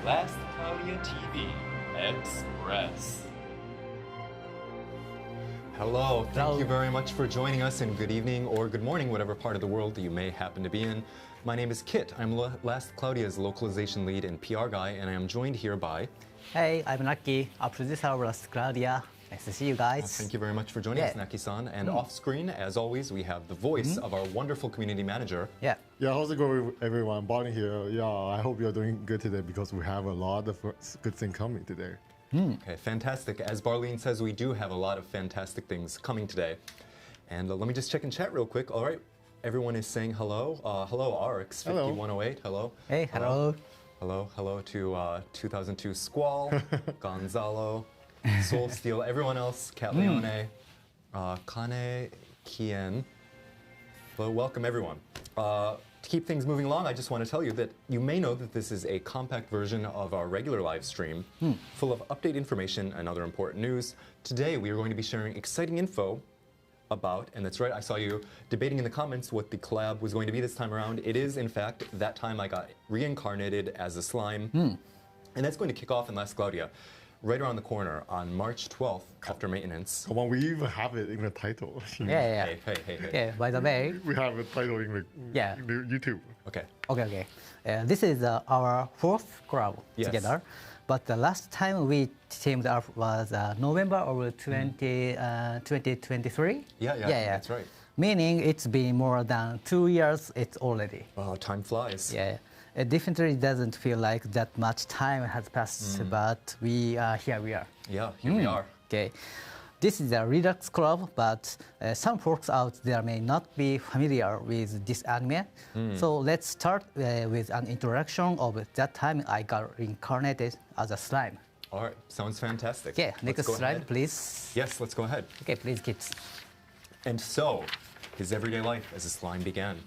Last Cloudia TV Express. Hello, thank you very much for joining us, and good evening or good morning, whatever part of the world you may happen to be in. My name is Kit. I'm Last Cloudia's localization lead and PR guy, and I am joined here by... Hey, I'm Knacky, a producer of Last Cloudia. Nice to see you guys. Thank you very much for joining us, Knacky-san. And off screen, as always, we have the voice of our wonderful community manager. Yeah, how's it going, everyone? Barney here. Yeah, I hope you're doing good today because we have a lot of good things coming today. Okay, fantastic. As Barlene says, we do have a lot of fantastic things coming today. And let me just check in chat real quick. All right, everyone is saying hello. Hello, RX5108. Hello. Hey, hello. Hello to 2002 Squall, Gonzalo, Soul Steel, everyone else, Cat Leone, Kane Kien. Hello, welcome everyone. To keep things moving along, I just want to tell you that you may know that this is a compact version of our regular live stream, full of update information and other important news. Today we are going to be sharing exciting info about, and that's right, I saw you debating in the comments what the collab was going to be this time around. It is, in fact, that time I got reincarnated as a slime, and that's going to kick off in Last Cloudia, right around the corner on March 12th after maintenance. Come on, we even have it in the title. Hey. Yeah, by the way. We have a title in the YouTube. Okay. This is our fourth collab together. But the last time we teamed up was November of 2023. Yeah, that's right. Meaning it's been more than 2 years already. Oh, time flies. Yeah. It definitely doesn't feel like that much time has passed, but here we are. Yeah, here we are. Okay. This is a Redux Club, but some folks out there may not be familiar with this anime. So let's start with an introduction of that time I got reincarnated as a slime. All right, sounds fantastic. Okay, next slide, please. Yes, let's go ahead. Okay, please, kids. And so, his everyday life as a slime began.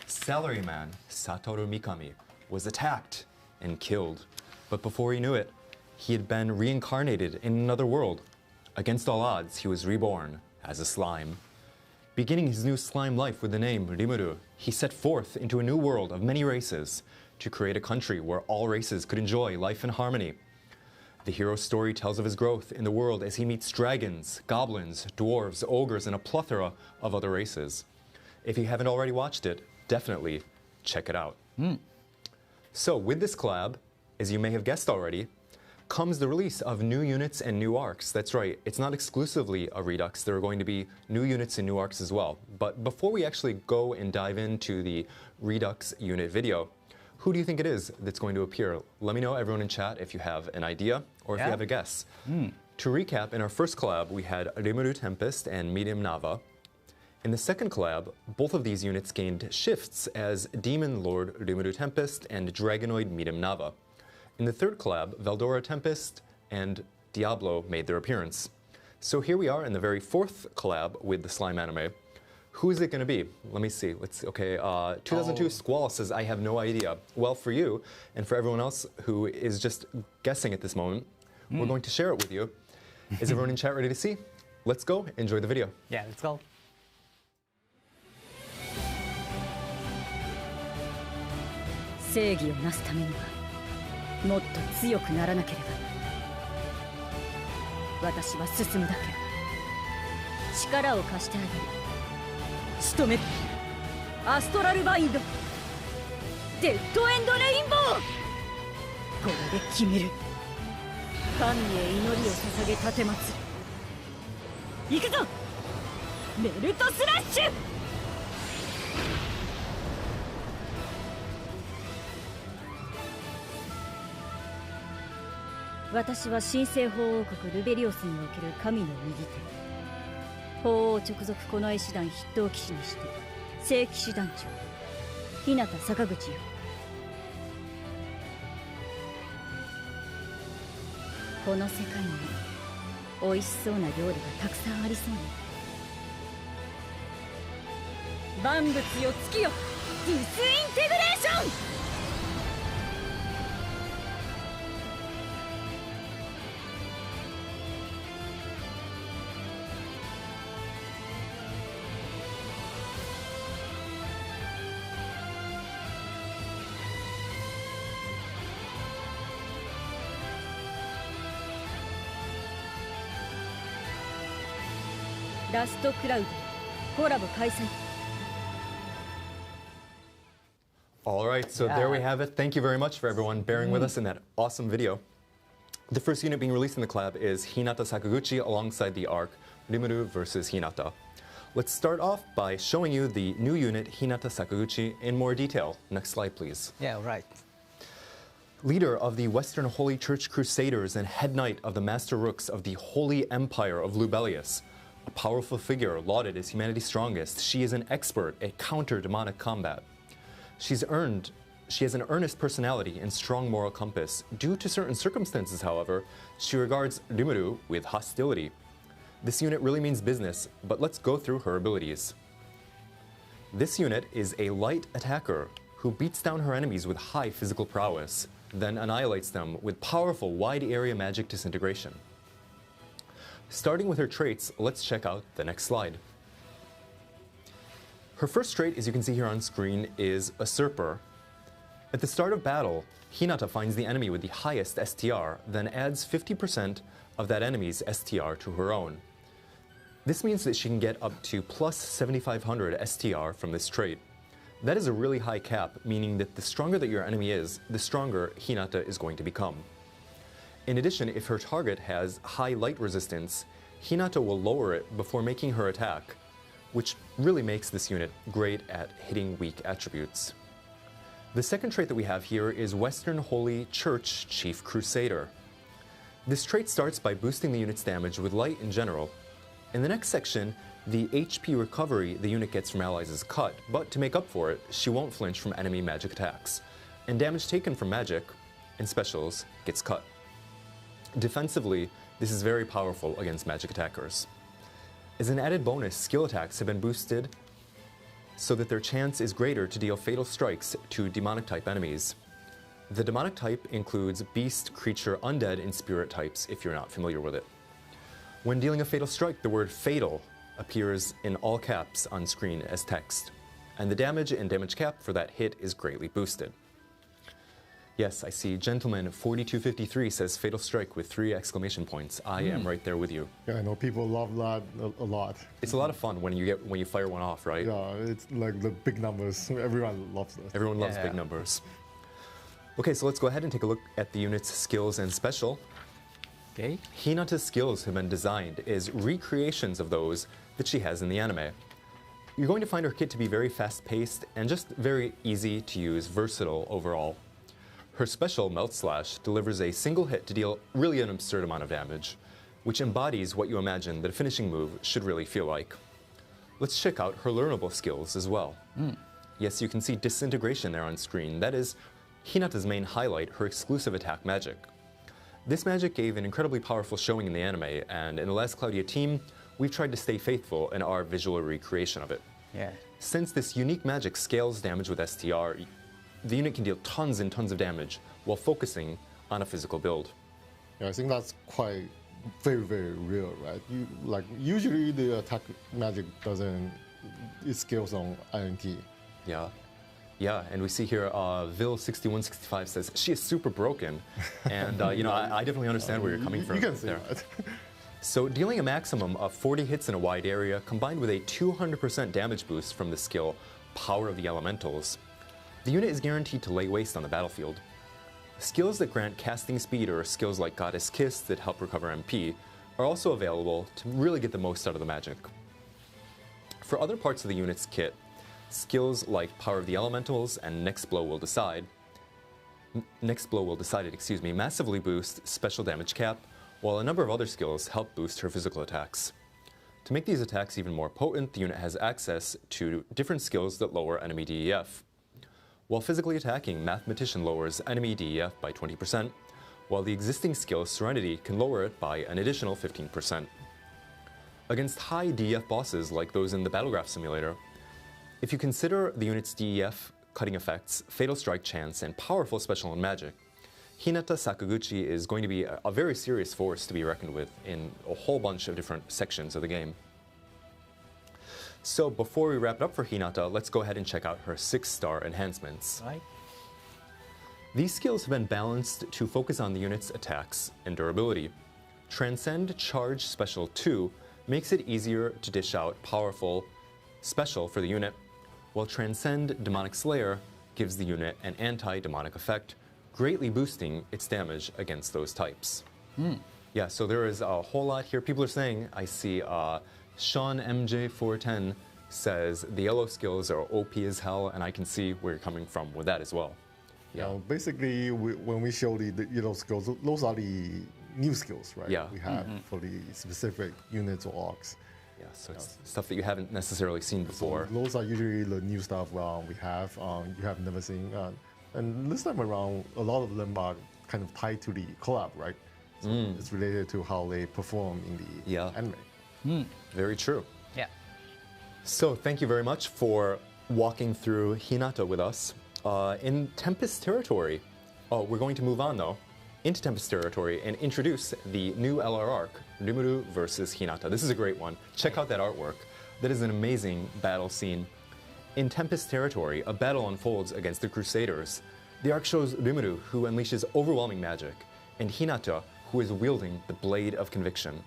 Salaryman Satoru Mikami was attacked and killed. But before he knew it, he had been reincarnated in another world. Against all odds, he was reborn as a slime. Beginning his new slime life with the name Rimuru, he set forth into a new world of many races to create a country where all races could enjoy life in harmony. The hero's story tells of his growth in the world as he meets dragons, goblins, dwarves, ogres, and a plethora of other races. If you haven't already watched it, definitely check it out. So with this collab, as you may have guessed already, comes the release of new units and new arcs. That's right, it's not exclusively a Redux. There are going to be new units and new arcs as well. But before we actually go and dive into the Redux unit video, who do you think it is that's going to appear? Let me know, everyone in chat, if you have an idea or if you have a guess. To recap, in our first collab, we had Rimuru Tempest and Medium Nava. In the second collab, both of these units gained shifts as Demon Lord Rimuru Tempest and Dragonoid Medium Nava. In the third collab, Veldora Tempest and Diablo made their appearance. So here we are in the very fourth collab with the slime anime. Who is it going to be? Let me see. 2002 Squall says, I have no idea. Well, for you and for everyone else who is just guessing at this moment, we're going to share it with you. Is everyone in chat ready to see? Let's go. Enjoy the video. Yeah, let's go. 正義をなすためにはもっと強くならなければ。私は進むだけ。力を貸してあげる。仕留める。アストラルバインド。デッドエンドレインボー。これで決める。神へ祈りを捧げ奉る。行くぞ。メルトスラッシュ。私は神聖法王国ルベリオスにおける神の右手。法王直属近衛師団筆頭騎士にして聖騎士団長日向坂口よ。この世界に美味しそうな料理がたくさんありそうね。万物よ月よディスインテグレーション。ラストクラウドコラボ開催。 All right, so there we have it. Thank you very much for everyone bearing with us in that awesome video. The first unit being released in the collab is Hinata Sakaguchi alongside the arc Rimuru versus Hinata. Let's start off by showing you the new unit Hinata Sakaguchi in more detail. Next slide, please. Yeah, right. Leader of the Western Holy Church Crusaders and head knight of the Master Rooks of the Holy Empire of Lubelius. A powerful figure lauded as humanity's strongest, she is an expert at counter-demonic combat. She has an earnest personality and strong moral compass. Due to certain circumstances, however, she regards Rimuru with hostility. This unit really means business, but let's go through her abilities. This unit is a light attacker who beats down her enemies with high physical prowess, then annihilates them with powerful wide-area magic disintegration. Starting with her traits, let's check out the next slide. Her first trait, as you can see here on screen, is Usurper. At the start of battle, Hinata finds the enemy with the highest STR, then adds 50% of that enemy's STR to her own. This means that she can get up to plus 7,500 STR from this trait. That is a really high cap, meaning that the stronger that your enemy is, the stronger Hinata is going to become. In addition, if her target has high light resistance, Hinata will lower it before making her attack, which really makes this unit great at hitting weak attributes. The second trait that we have here is Western Holy Church Chief Crusader. This trait starts by boosting the unit's damage with light in general. In the next section, the HP recovery the unit gets from allies is cut, but to make up for it, she won't flinch from enemy magic attacks, and damage taken from magic and specials gets cut. Defensively, this is very powerful against magic attackers. As an added bonus, skill attacks have been boosted so that their chance is greater to deal fatal strikes to demonic type enemies. The demonic type includes beast, creature, undead, and spirit types if you're not familiar with it. When dealing a fatal strike, the word fatal appears in all caps on screen as text, and the damage and damage cap for that hit is greatly boosted. Yes, I see Gentleman 4253 says fatal strike with 3 exclamation points. I am right there with you. Yeah, I know people love that a lot. It's a lot of fun when you fire one off, right? Yeah, it's like the big numbers. Everyone loves it. Everyone loves big numbers. Okay, so let's go ahead and take a look at the unit's skills and special. Okay. Hinata's skills have been designed as recreations of those that she has in the anime. You're going to find her kit to be very fast-paced and just very easy to use, versatile overall. Her special, Melt Slash, delivers a single hit to deal really an absurd amount of damage, which embodies what you imagine that a finishing move should really feel like. Let's check out her learnable skills as well. Yes, you can see Disintegration there on screen. That is Hinata's main highlight, her exclusive attack magic. This magic gave an incredibly powerful showing in the anime, and in the last Cloudia team, we've tried to stay faithful in our visual recreation of it. Yeah. Since this unique magic scales damage with STR, the unit can deal tons and tons of damage while focusing on a physical build. Yeah, I think that's quite very real, right? Usually the attack magic doesn't, it scales on INT. Yeah. Yeah, and we see here Vil6165 says, she is super broken. And, I definitely understand where you're coming from. You can say there. that. So dealing a maximum of 40 hits in a wide area, combined with a 200% damage boost from the skill Power of the Elementals, the unit is guaranteed to lay waste on the battlefield. Skills that grant casting speed or skills like Goddess Kiss that help recover MP are also available to really get the most out of the magic. For other parts of the unit's kit, skills like Power of the Elementals and Next Blow Will Decide it, massively boost special damage cap, while a number of other skills help boost her physical attacks. To make these attacks even more potent, the unit has access to different skills that lower enemy DEF. While physically attacking, Mathematician lowers enemy DEF by 20%, while the existing skill Serenity can lower it by an additional 15%. Against high DEF bosses like those in the Battlegraph Simulator, if you consider the unit's DEF cutting effects, Fatal Strike chance, and powerful special and magic, Hinata Sakaguchi is going to be a very serious force to be reckoned with in a whole bunch of different sections of the game. So before we wrap it up for Hinata, let's go ahead and check out her 6-star enhancements. Right. These skills have been balanced to focus on the unit's attacks and durability. Transcend Charge Special 2 makes it easier to dish out powerful special for the unit, while Transcend Demonic Slayer gives the unit an anti-demonic effect, greatly boosting its damage against those types. Yeah, so there is a whole lot here. People are saying, I see Sean MJ410 says the yellow skills are OP as hell, and I can see where you're coming from with that as well. Yeah, basically, when we show the yellow skills, those are the new skills, right? Yeah. We have for the specific units or arcs. Yeah, so it's stuff that you haven't necessarily seen before. So those are usually the new stuff we have. You have never seen, and this time around, a lot of them are kind of tied to the collab, right? So it's related to how they perform in the anime. Very true. Yeah. So thank you very much for walking through Hinata with us. In Tempest territory, we're going to move on though, into Tempest territory and introduce the new LR arc, Rimuru versus Hinata. This is a great one. Check out that artwork. That is an amazing battle scene. In Tempest territory, a battle unfolds against the Crusaders. The arc shows Rimuru, who unleashes overwhelming magic, and Hinata, who is wielding the Blade of Conviction.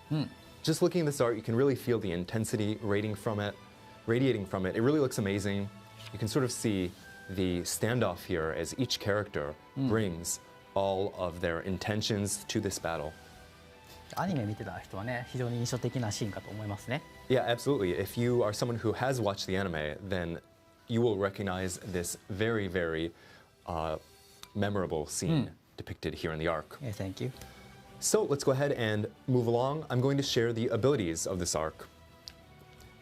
Just looking at this art, you can really feel the intensity radiating from it. It really looks amazing. You can sort of see the standoff here as each character brings all of their intentions to this battle. アニメ見てた人はね、非常に印象的なシーンかと思いますね。Yeah, absolutely. If you are someone who has watched the anime, then you will recognize this very, very memorable scene depicted here in the arc. Yeah, thank you. So let's go ahead and move along. I'm going to share the abilities of this arc.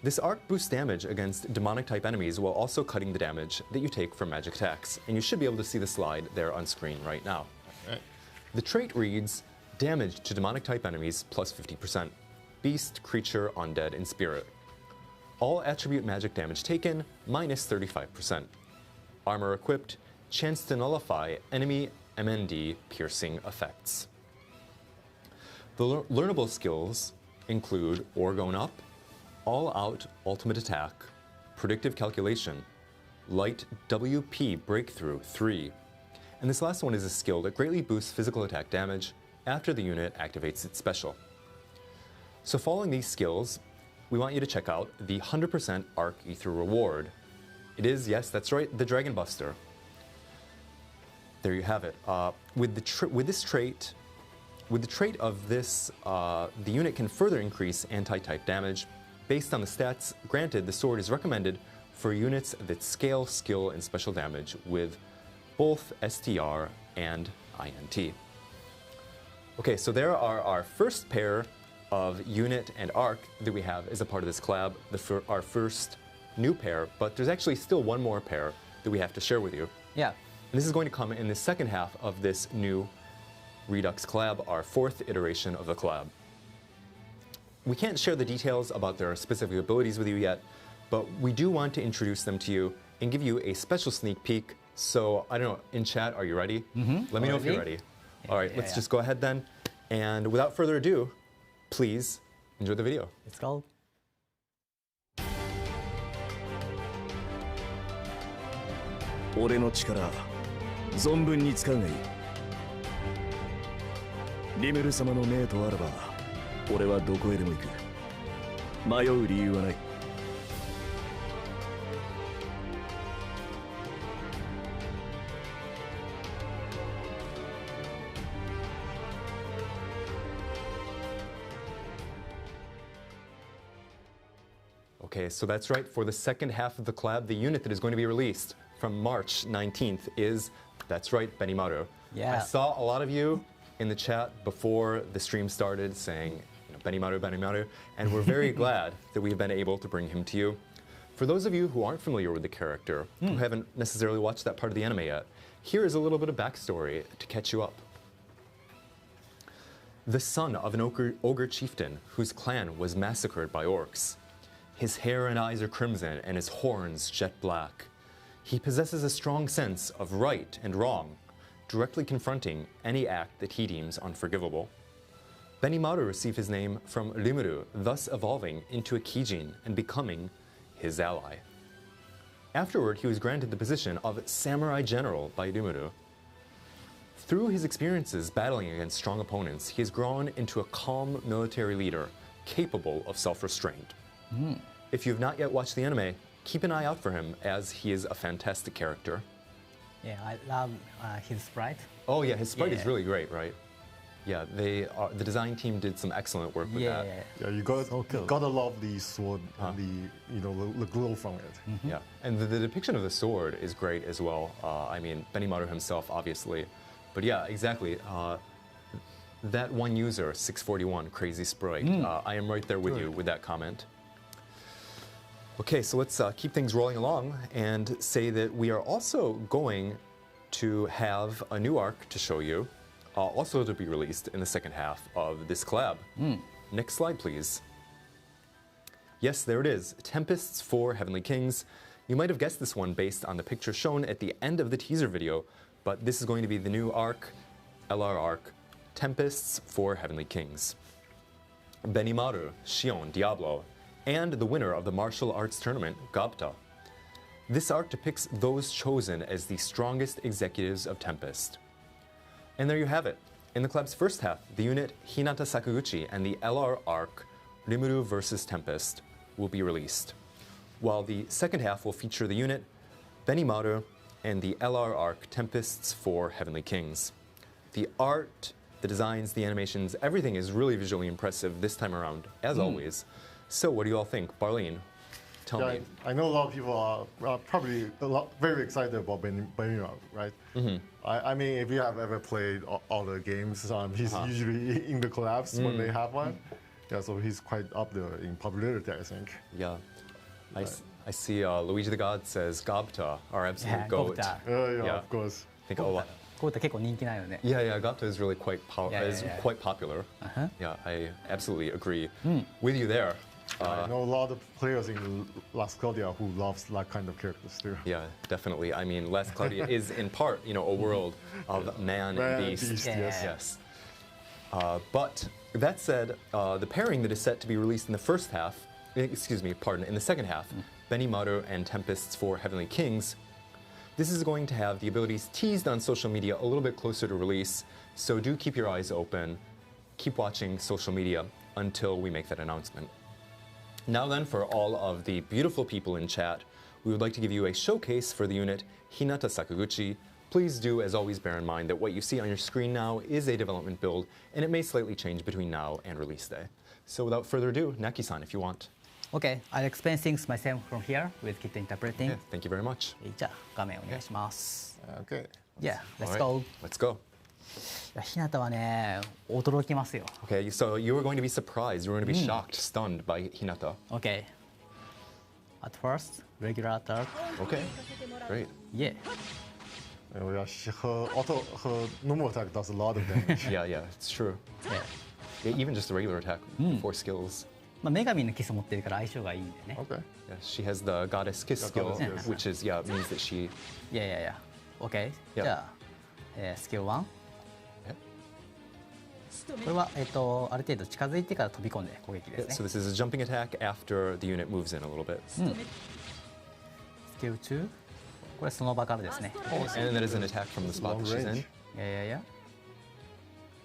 This arc boosts damage against demonic type enemies while also cutting the damage that you take from magic attacks. And you should be able to see the slide there on screen right now. The trait reads, damage to demonic type enemies plus 50%. Beast, creature, undead, and spirit. All attribute magic damage taken minus 35%. Armor equipped, chance to nullify enemy MND piercing effects. The learnable skills include Orgone Up, All-Out Ultimate Attack, Predictive Calculation, Light WP Breakthrough 3. And this last one is a skill that greatly boosts physical attack damage after the unit activates its special. So following these skills, we want you to check out the 100% Arc Ether reward. It is, yes, that's right, the Dragon Buster. There you have it. With the trait of this, the unit can further increase anti-type damage. Based on the stats granted, the sword is recommended for units that scale skill and special damage with both STR and INT. Okay, so there are our first pair of unit and arc that we have as a part of this collab, our first new pair, but there's actually still one more pair that we have to share with you. Yeah. And this is going to come in the second half of this new Redux collab, our fourth iteration of the collab. We can't share the details about their specific abilities with you yet, but we do want to introduce them to you and give you a special sneak peek. So, I don't know, in chat, are you ready? Let me know if you're ready. All right, let's just go ahead then. And without further ado, please enjoy the video. Let's go. 俺の力存分に使うがいい。リムル様の命とあらば俺はどこへでも行く。迷う理由はない。 Okay, so that's right. For the second half of the collab, the unit that is going to be released from March 19th is, that's right, Benimaru. Yeah. I saw a lot of you in the chat before the stream started saying, Benimaru, Benimaru, and we're very glad that we've been able to bring him to you. For those of you who aren't familiar with the character, who haven't necessarily watched that part of the anime yet, here is a little bit of backstory to catch you up. The son of an ogre chieftain whose clan was massacred by orcs. His hair and eyes are crimson and his horns jet black. He possesses a strong sense of right and wrong, directly confronting any act that he deems unforgivable. Benimaru received his name from Rimuru, thus evolving into a Kijin and becoming his ally. Afterward, he was granted the position of Samurai General by Rimuru. Through his experiences battling against strong opponents, he has grown into a calm military leader, capable of self-restraint. If you have not yet watched the anime, keep an eye out for him, as he is a fantastic character. Yeah, I love his sprite. Oh yeah, his sprite is Yeah. really great, right? Yeah, the design team did some excellent work with that. Yeah, you gotta love the sword and the glow from it. Yeah, and the depiction of the sword is great as well. I mean, Benimaru himself, obviously. But yeah, exactly. That one user, 641, Crazy Sprite, I am right there with you with that comment. Okay, so let's keep things rolling along and say that we are also going to have a new arc to show you, also to be released in the second half of this collab. Next slide, please. Yes, there it is, Tempests for Heavenly Kings. You might have guessed this one based on the picture shown at the end of the teaser video, but this is going to be the new arc, LR arc, Tempests for Heavenly Kings. Benimaru, Shion, Diablo, and the winner of the martial arts tournament, Gabta. This arc depicts those chosen as the strongest executives of Tempest. And there you have it. In the collab's first half, the unit Hinata Sakaguchi and the LR arc, Rimuru vs. Tempest, will be released, while the second half will feature the unit Benimaru and the LR arc, Tempests for Heavenly Kings. The art, the designs, the animations, everything is really visually impressive this time around, as always. So what do you all think? Barlene, tell me. I know a lot of people are probably very excited about Benimaru, right? I mean, if you have ever played all the games, he's usually in the collabs when they have one. Yeah, so he's quite up there in popularity, I think. Yeah. I see Luigi the God says Gabta, our absolute goat. Gabta. Yeah, of course. I think, oh, こういった結構人気ないよね。 yeah, Gabta is really quite quite popular. Yeah, I absolutely agree with you there. I know a lot of players in Last Cloudia who loves that kind of characters too. Yeah, definitely. I mean, Last Cloudia is in part, a world of man and beast. Yes. But that said, the pairing that is set to be released in the first half, in the second half, Benimaru and Tempests for Heavenly Kings, this is going to have the abilities teased on social media a little bit closer to release, so do keep your eyes open, keep watching social media until we make that announcement. Now then, for all of the beautiful people in chat, we would like to give you a showcase for the unit Hinata Sakaguchi. Please do, as always, bear in mind that what you see on your screen now is a development build, and it may slightly change between now and release day. So without further ado, Knacky-san, if you want. Okay, I'll explain things myself from here with Kit interpreting. Okay, thank you very much. じゃあ画面お願いします。 Okay. Yeah, let's All right, go. Let's go. いやひなたはね、驚きますよ。 Okay, so you were going to be surprised, you were going to be shocked, stunned by Hinata. Okay. At first, regular attack. Okay, great. Yeah. Her normal attack does a lot of damage. Yeah, it's true. Yeah. Yeah, even just the regular attack, 4 skills. まあ女神のキス持ってるから相性がいいんだよね。 Okay. Yeah, she has the goddess kiss skill, goddess kiss. which is, means that she... Yeah. Okay. Yeah. じゃあ、スキル1。 Yeah. これは、ある程度近づいてから飛び込んで攻撃で Yeah, す so ね。 this is a jumping attack after the unit moves in a little bit. スキル2。これその場からですね。 And that is an attack from the spot that she's in. いや。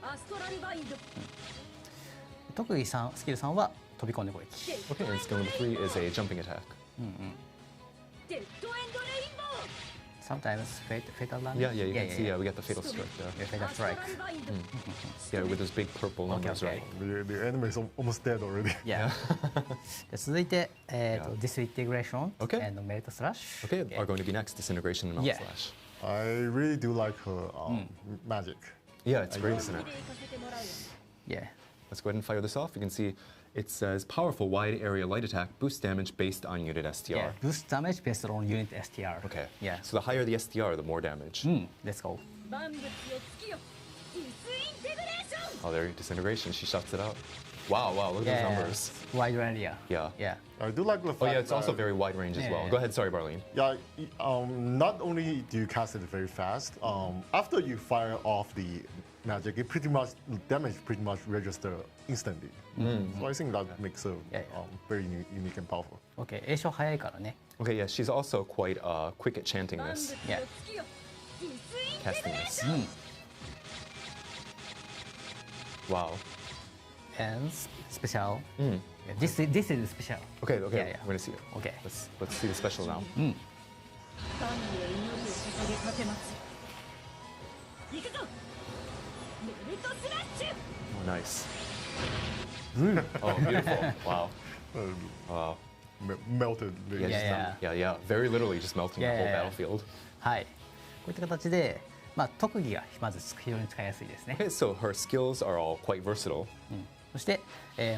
アストラルバインド 特技3、スキル3は飛び込んで攻撃。 Okay, and skill number 3 is a jumping attack. デッドエンドレインボー Sometimes fatal damage. Yeah, you can see, we got the fatal strike there. Yeah, fatal アストラ strike. ルバインド Yeah, with those big purple numbers, okay. right? The enemy is almost dead already. Yeah. で続いて、disintegration Okay. and melt slash. Okay, are going to be next, disintegration and melt Yeah. slash. I really do like her magic. Yeah, it's great, isn't it? リレーさせてもらうよ Yeah. Let's go ahead and fire this off. You can see it says powerful wide area light attack boosts damage based on unit STR. Yeah. Boost damage based on unit STR. Okay. Yeah. So the higher the STR, the more damage. Let's go. 万物を突きよディスインテグレーション Oh, there, disintegration. She shuts it out. Wow, look at Yeah. those numbers. Wide area. Yeah. Yeah. I do like the fact Oh, yeah, it's also that- very wide range as well. Yeah. Go ahead, sorry, Barlene. Yeah, not only do you cast it very fast, after you fire off the magic, it damage pretty much register instantly. So I think that makes her Yeah. very unique and powerful. Okay. 詠唱早いからね。 Okay, yeah, she's also quite quick at chanting 万物を this, 突きよディスインテグ casting レー this. ション Wow. and special. Yeah, this is special. Okay, okay, Yeah, yeah. I'm gonna see it. Okay. Let's see the special now. 神へ祈りを捧げかけます行くぞベルトスラッシュ Oh, nice. Oh, beautiful. Wow. Wow. Melted. Yeah, Yeah, just, yeah. Very literally just melting the whole Yeah. battlefield. はい。こういった形で、特技がまず非常に使いやすいですね。 Okay, so her skills are all quite versatile. そして、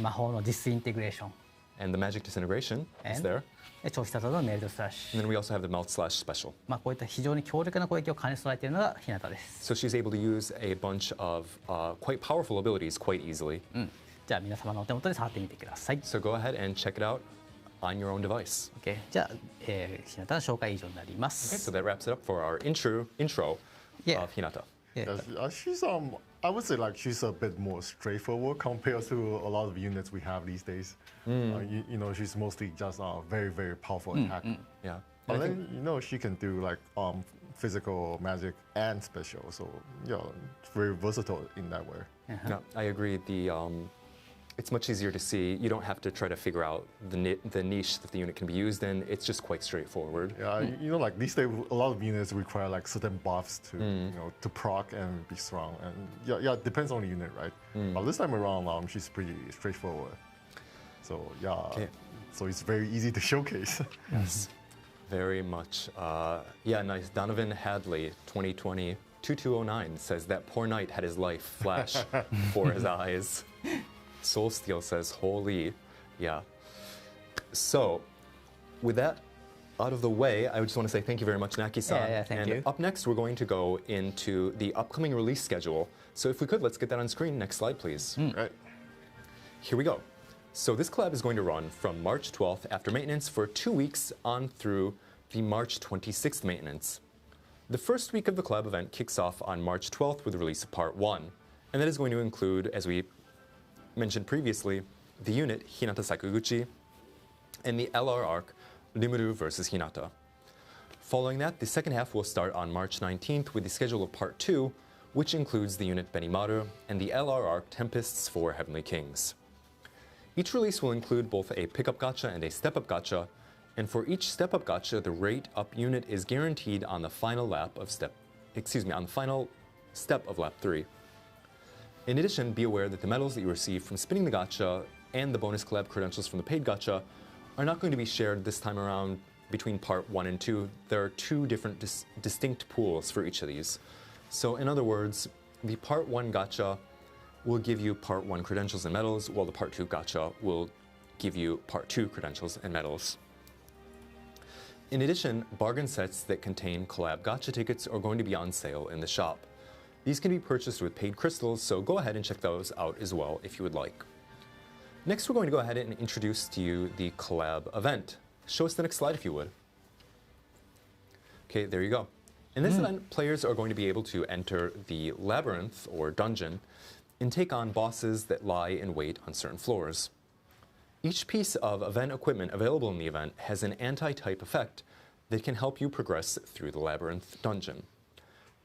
魔法のディスインテグレーション。 And the magic disintegration is And? there. 長期たのメルトスラッシ And ュ。then we also have the melt slash special. こういった非常に強力な攻撃を兼ね備えているのが日向です。 So she's able to use a bunch of quite powerful abilities quite easily. じゃあ皆様のお手元で触ってみてください。So go ahead and check it out on your own device. OK。じゃあ、日向の紹介以上になりま Okay, す。 so that wraps it up for our intro Yeah. of Hinata. Yeah. She's I would say like she's a bit more straightforward compared to a lot of units we have these days. You know, she's mostly just very very powerful attack. Yeah. But then you know she can do like physical magic and special. So yeah, it's very versatile in that way. Yeah, I agree. It's much easier to see. You don't have to try to figure out the niche that the unit can be used in. It's just quite straightforward. Yeah, you know, like these days, a lot of units require like certain buffs to, you know, to proc and be strong. And yeah, it depends on the unit, right? But this time around, she's pretty straightforward. So yeah, so it's very easy to showcase. Yes, very much. Yeah, nice. Donovan Hadley, 2020, 2209 says that poor knight had his life flash before his eyes. Soul Steel says, holy, yeah. So, with that out of the way, I just want to say thank you very much, Knacky-san. Yeah, thank and you. Up next, we're going to go into the upcoming release schedule. So if we could, let's get that on screen. Next slide, please. Right. Here we go. So this collab is going to run from March 12th after maintenance for 2 weeks on through the March 26th maintenance. The first week of the collab event kicks off on March 12th with the release of Part 1. And that is going to include, as we mentioned previously, the unit Hinata Sakuguchi and the LR arc Rimuru vs. Hinata. Following that, the second half will start on March 19th with the schedule of Part 2, which includes the unit Benimaru and the LR arc Tempests for Heavenly Kings. Each release will include both a pickup gacha and a step-up gacha, and for each step-up gacha, the rate up unit is guaranteed on the final final step of lap 3. In addition, be aware that the medals that you receive from spinning the gacha and the bonus collab credentials from the paid gacha are not going to be shared this time around between Part 1 and 2. There are 2 different distinct pools for each of these. So in other words, the Part 1 gacha will give you Part 1 credentials and medals, while the Part 2 gacha will give you Part 2 credentials and medals. In addition, bargain sets that contain collab gacha tickets are going to be on sale in the shop. These can be purchased with paid crystals, so go ahead and check those out as well if you would like. Next, we're going to go ahead and introduce to you the collab event. Show us the next slide if you would. Okay, there you go. In this event, players are going to be able to enter the labyrinth or dungeon and take on bosses that lie in wait on certain floors. Each piece of event equipment available in the event has an anti-type effect that can help you progress through the labyrinth dungeon.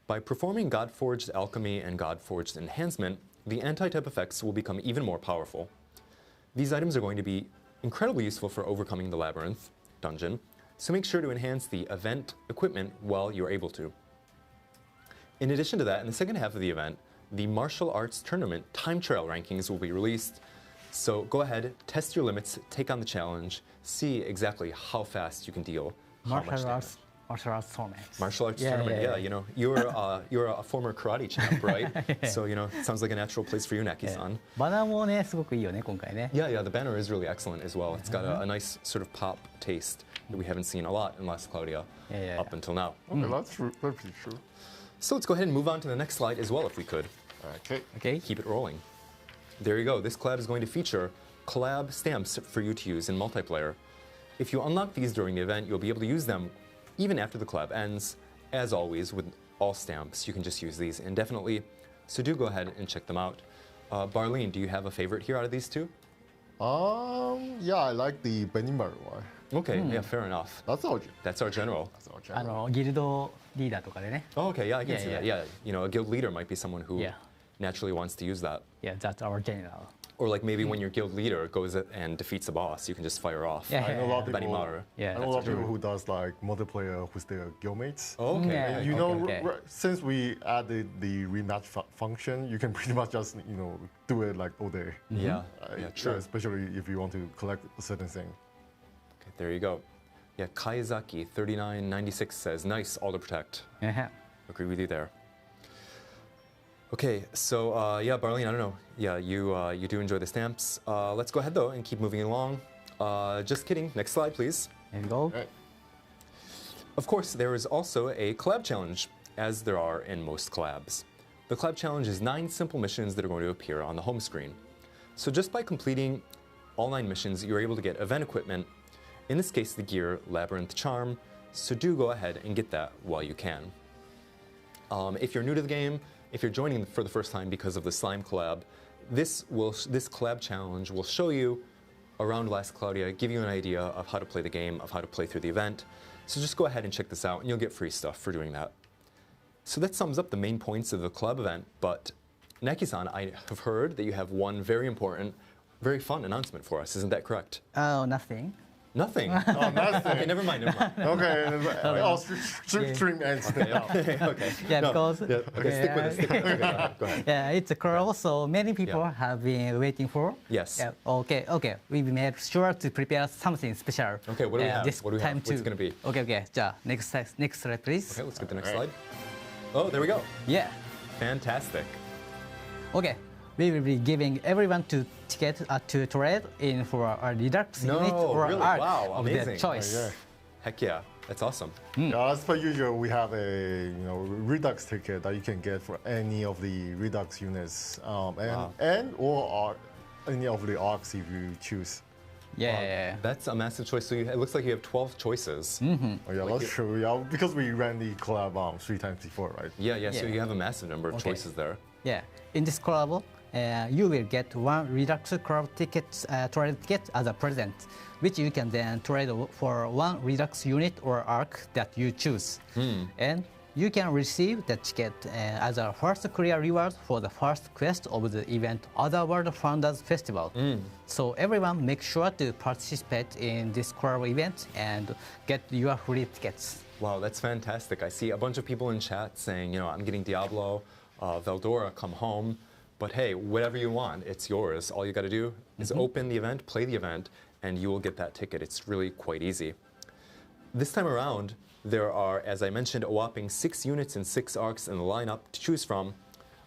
By performing God-Forged Alchemy and God-Forged Enhancement, the anti-type effects will become even more powerful. These items are going to be incredibly useful for overcoming the labyrinth dungeon, so make sure to enhance the event equipment while you're able to. In addition to that, in the second half of the event, the martial arts tournament time trial rankings will be released. So go ahead, test your limits, take on the challenge, see exactly how fast you can deal how much damage. Martial arts tournament. Martial arts tournament, yeah. You know, you're a former karate champ, right? So, you know, it sounds like a natural place for you, Knacky-san. バナーもね、すごくいいよね、今回ね。Yeah, the banner is really excellent as well. It's got a nice sort of pop taste that we haven't seen a lot in Last Cloudia up until now. Okay, that's pretty true. So let's go ahead and move on to the next slide as well, if we could. Okay. Keep it rolling. There you go. This collab is going to feature collab stamps for you to use in multiplayer. If you unlock these during the event, you'll be able to use them even after the collab ends. As always, with all stamps, you can just use these indefinitely. So do go ahead and check them out. Barlene, do you have a favorite here out of these 2? Yeah, I like the Benimaru one. Okay, yeah, fair enough. That's our general. ギルドリーダーとかでね。Oh, okay, yeah, I can see that. Yeah, you know, a guild leader might be someone who naturally wants to use that. Yeah, that's our general. Or like maybe when your guild leader goes and defeats a boss, you can just fire off. Yeah. I know a lot of Bani people. Maru. Yeah, I know a lot of people who does like multiplayer with their guildmates. Oh, okay. Yeah. You know, Okay. since we added the rematch function, you can pretty much just do it like all day. Yeah. Yeah, true. Especially if you want to collect a certain thing. Okay, there you go. Yeah, Kaizaki 3996 says, nice, auto protect. Yeah. Agree with you there. Okay, so yeah, Barlene, I don't know. Yeah, you do enjoy the stamps. Let's go ahead though and keep moving along. Just kidding. Next slide, please. There you go. Right. Of course, there is also a collab challenge, as there are in most collabs. The collab challenge is 9 simple missions that are going to appear on the home screen. So just by completing all 9 missions, you're able to get event equipment, in this case the gear Labyrinth Charm, so do go ahead and get that while you can. If you're new to the game, if you're joining for the first time because of the slime collab, this collab challenge will show you around Last Cloudia, give you an idea of how to play the game, of how to play through the event. So just go ahead and check this out and you'll get free stuff for doing that. So that sums up the main points of the collab event, but Knacky-san, I have heard that you have one very important, very fun announcement for us. Isn't that correct? Oh, nothing. Nothing. Oh, nothing. Okay, never mind, never mind. Okay, I'll stream ends. Okay. Yeah, No, because yeah, okay, stick with it, stick with it. Okay, go ahead. yeah, it's a collab, so many people Yeah. have been waiting for. Yes. Yeah, okay. We made sure to prepare something special. Okay, what do we have? This What do we have? time What's it too. gonna be? Okay. Next slide, please. Okay, let's get the next slide. Oh, there we go. Yeah. Fantastic. Okay. We will be giving everyone ticket to trade in for a Redux No, unit or really? art Wow, of amazing. their choice. Yeah. Heck yeah, that's awesome. Yeah, as per usual, we have a Redux ticket that you can get for any of the Redux units, and or any of the arcs if you choose. Yeah. That's a massive choice. So it looks like you have 12 choices. Oh yeah, that's true. Yeah, because we ran the collab 3 times before, right? Yeah, so Yeah. you have a massive number of Okay. choices there. Yeah. In this collab, you will get 1 Redux collab trade ticket as a present, which you can then trade for 1 Redux unit or arc that you choose. And you can receive the ticket as a first clear reward for the first quest of the event Otherworld Founders Festival. So everyone make sure to participate in this collab event and get your free tickets. Wow, that's fantastic. I see a bunch of people in chat saying, I'm getting Diablo, Veldora, come home. But hey, whatever you want, it's yours. All you got to do is open the event, play the event, and you will get that ticket. It's really quite easy. This time around, there are, as I mentioned, a whopping 6 units and 6 arcs in the lineup to choose from.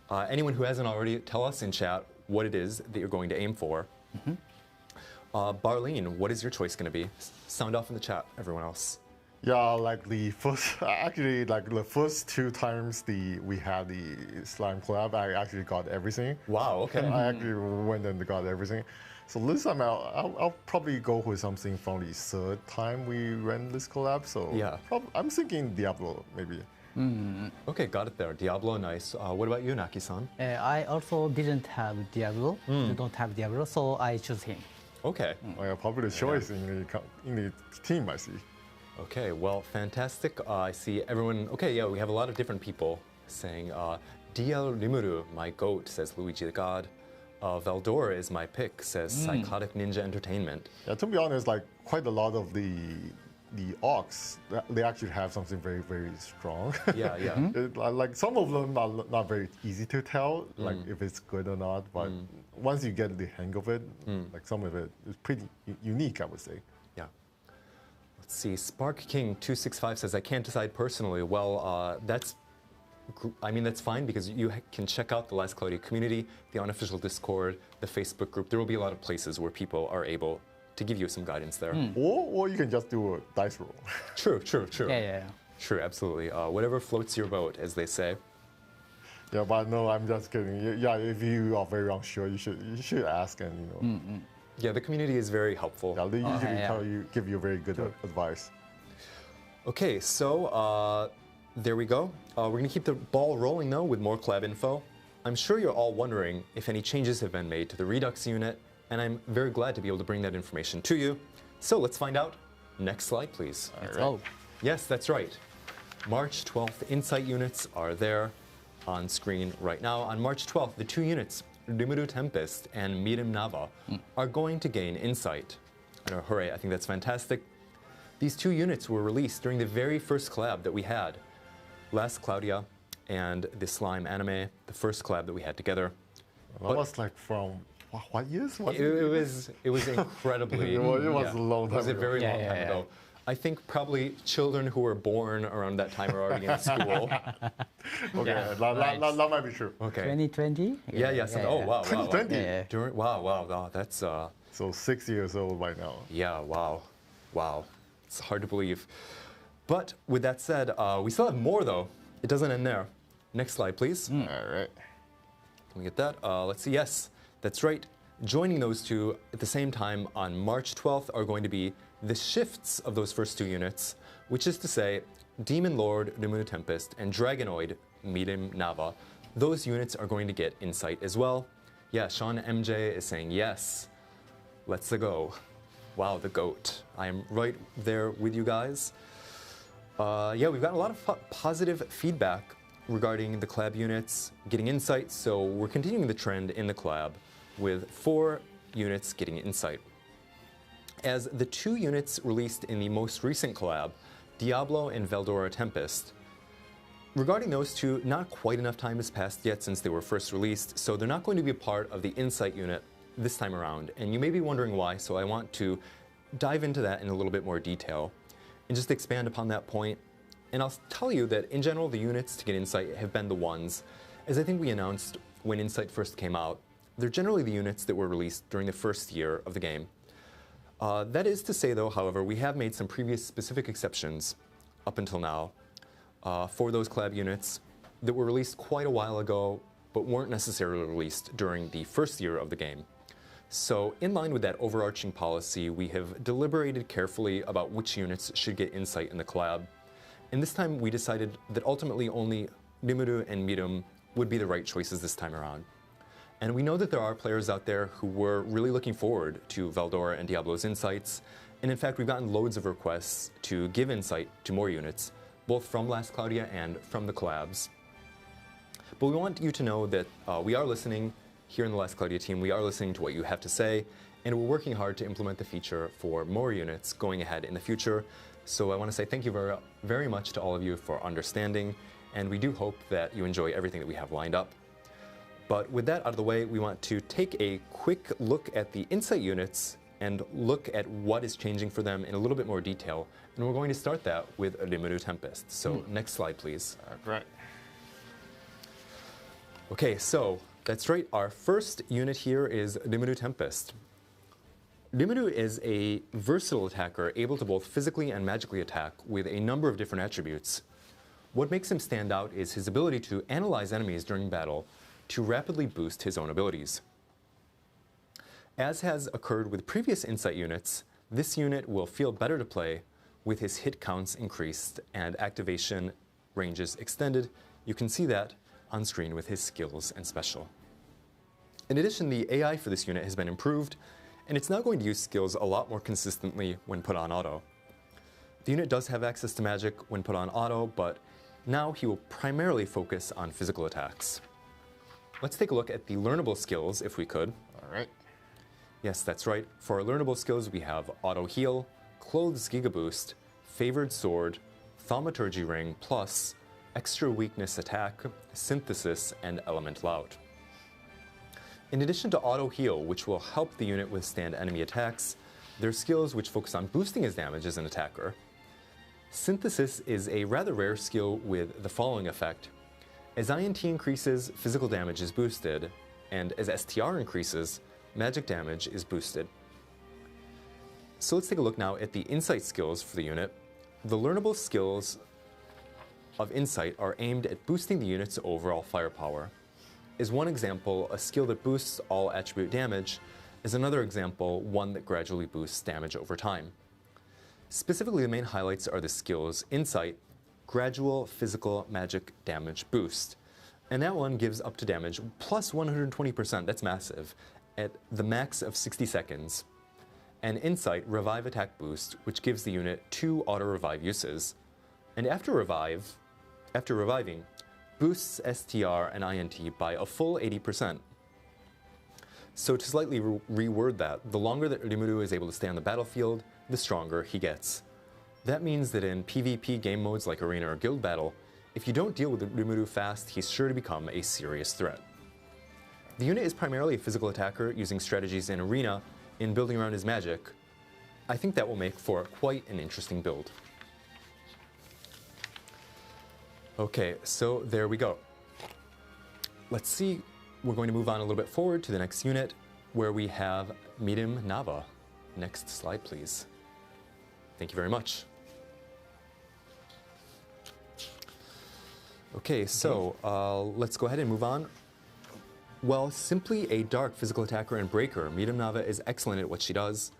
Anyone who hasn't already, tell us in chat what it is that you're going to aim for. Barlene, what is your choice going to be? Sound off in the chat, everyone else. Yeah, like the first 2 times we had the slime collab, I actually got everything. Wow, okay. I actually went and got everything. So this time I'll probably go with something from the 3rd time we ran this collab. So Yeah. I'm thinking Diablo maybe. Okay, got it there. Diablo, nice. What about you, Naki-san? I also didn't have Diablo. You don't have Diablo, so I choose him. Okay. Oh, yeah, probably the choice in the team I see. Okay, well, fantastic. I see everyone. Okay, yeah, we have a lot of different people saying, DL Rimuru, my goat, says Luigi the God. Veldora is my pick, says Psychotic Ninja Entertainment. Yeah, to be honest, like quite a lot of the arcs, they actually have something very, very strong. Yeah. Like some of them are not very easy to tell, like if it's good or not. But once you get the hang of it, like some of it is pretty unique, I would say. Yeah. Let's see. Spark King 265 says, I can't decide personally. Well, that's fine because you can check out the Last Cloudia community, the unofficial Discord, the Facebook group. There will be a lot of places where people are able to give you some guidance there. Or you can just do a dice roll. True. Yeah. True, absolutely. Whatever floats your boat, as they say. Yeah, but no, I'm just kidding. Yeah, if you are very unsure, you should ask and Yeah, the community is very helpful. Yeah, they usually give you very good advice. Okay, so there we go. We're going to keep the ball rolling, though, with more collab info. I'm sure you're all wondering if any changes have been made to the Redux unit, and I'm very glad to be able to bring that information to you. So let's find out. Next slide, please. All right. Oh, Yes, that's right. March 12th Insight units are there on screen right now. On March 12th, the 2 units, Rimuru Tempest and Mirim Nava are going to gain insight. Hooray, I think that's fantastic. These two units were released during the very first collab that we had. Last Cloudia and the Slime anime, the first collab that we had together. That was like from what years? It was incredibly. It was a long time It was a ago. very long time ago. I think probably children who were born around that time are already in school. Okay, that might be true. Okay. 2020? Oh, wow. 2020? Yeah. Wow. That's So 6 years old by now. yeah. Wow. It's hard to believe. But with that said, we still have more though. It doesn't end there. Next slide, please. All right. Can we get that? Let's see. Yes, that's right. Joining those two at the same time on March 12th are going to be the shifts of those first two units, which is to say, Demon Lord Rimuru Tempest and Dragonoid Mirim Nava. Those units are going to get insight as well. Yeah, Sean MJ is saying yes. Let's go. Wow, the GOAT. I am right there with you guys. Yeah, we've gotten a lot of positive feedback regarding the collab units getting insight, so we're continuing the trend in the collab with 4 units getting insight. As the 2 units released in the most recent collab, Diablo and Veldora Tempest, regarding those two, not quite enough time has passed yet since they were first released, so they're not going to be a part of the insight unit this time around. And you may be wondering why, so I want to dive into that in a little bit more detail and just expand upon that point. And I'll tell you that in general, the units to get insight have been the ones, as I think we announced when insight first came out, they're generally the units that were released during the first year of the game. That is to say though, however, we have made some previous specific exceptions up until now for those collab units that were released quite a while ago, but weren't necessarily released during the first year of the game. So in line with that overarching policy, we have deliberated carefully about which units should get insight in the collab. And this time we decided that ultimately only Rimuru and Mirim would be the right choices this time around. And we know that there are players out there who were really looking forward to Veldora and Diablo's insights. And in fact, we've gotten loads of requests to give insight to more units, both from Last Cloudia and from the collabs. But we want you to know that we are listening here in the Last Cloudia team. We are listening to what you have to say, and we're working hard to implement the feature for more units going ahead in the future. So I want to say thank you very, very much to all of you for understanding, and we do hope that you enjoy everything that we have lined up. But with that out of the way, we want to take a quick look at the insight units and look at what is changing for them in a little bit more detail. And we're going to start that with Rimuru Tempest. So next slide, please. Right. Okay, so that's right. Our first unit here is Rimuru Tempest. Rimuru is a versatile attacker able to both physically and magically attack with a number of different attributes. What makes him stand out is his ability to analyze enemies during battle to rapidly boost his own abilities. As has occurred with previous insight units, this unit will feel better to play with his hit counts increased and activation ranges extended. You can see that on screen with his skills and special. In addition, the AI for this unit has been improved, and it's now going to use skills a lot more consistently when put on auto. The unit does have access to magic when put on auto, but now he will primarily focus on physical attacks. Let's take a look at the learnable skills, if we could. All right. Yes, that's right. For our learnable skills, we have Auto Heal, Clothes Giga Boost, Favored Sword, Thaumaturgy Ring, plus Extra Weakness Attack, Synthesis, and Elemental Out. In addition to Auto Heal, which will help the unit withstand enemy attacks, there are skills which focus on boosting his damage as an attacker. Synthesis is a rather rare skill with the following effect. As INT increases, physical damage is boosted, and as STR increases, magic damage is boosted. So let's take a look now at the insight skills for the unit. The learnable skills of insight are aimed at boosting the unit's overall firepower. As one example, a skill that boosts all attribute damage is another example, one that gradually boosts damage over time. Specifically, the main highlights are the skills Insight, Gradual Physical Magic Damage Boost. And that one gives up to damage plus 120%, that's massive, at the max of 60 seconds. And Insight, Revive Attack Boost, which gives the unit 2 auto-revive uses. And after reviving, boosts STR and INT by a full 80%. So to slightly reword that, the longer that Rimuru is able to stay on the battlefield, the stronger he gets. That means that in PvP game modes like Arena or Guild Battle, if you don't deal with Rimuru fast, he's sure to become a serious threat. The unit is primarily a physical attacker using strategies in Arena in building around his magic. I think that will make for quite an interesting build. Okay, so there we go. Let's see, we're going to move on a little bit forward to the next unit where we have Mirim Nava. Next slide, please. Thank you very much. Okay, so let's go ahead and move on. Well, simply a dark physical attacker and breaker, Mirim Nava is excellent at what she does.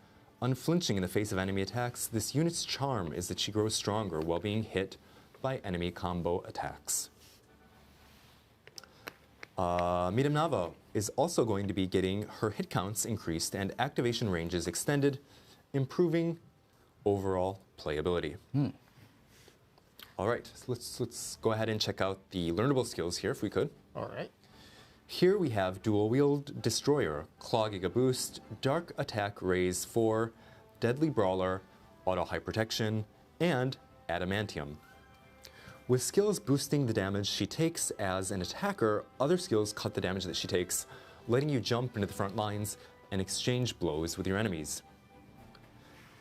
Unflinching in the face of enemy attacks, this unit's charm is that she grows stronger while being hit by enemy combo attacks. Mirim Nava is also going to be getting her hit counts increased and activation ranges extended, improving overall playability. All right, so let's go ahead and check out the learnable skills here if we could. All right. Here we have Dual Wield Destroyer, Claw Giga Boost, Dark Attack Raise 4, Deadly Brawler, Auto High Protection, and Adamantium. With skills boosting the damage she takes as an attacker, other skills cut the damage that she takes, letting you jump into the front lines and exchange blows with your enemies.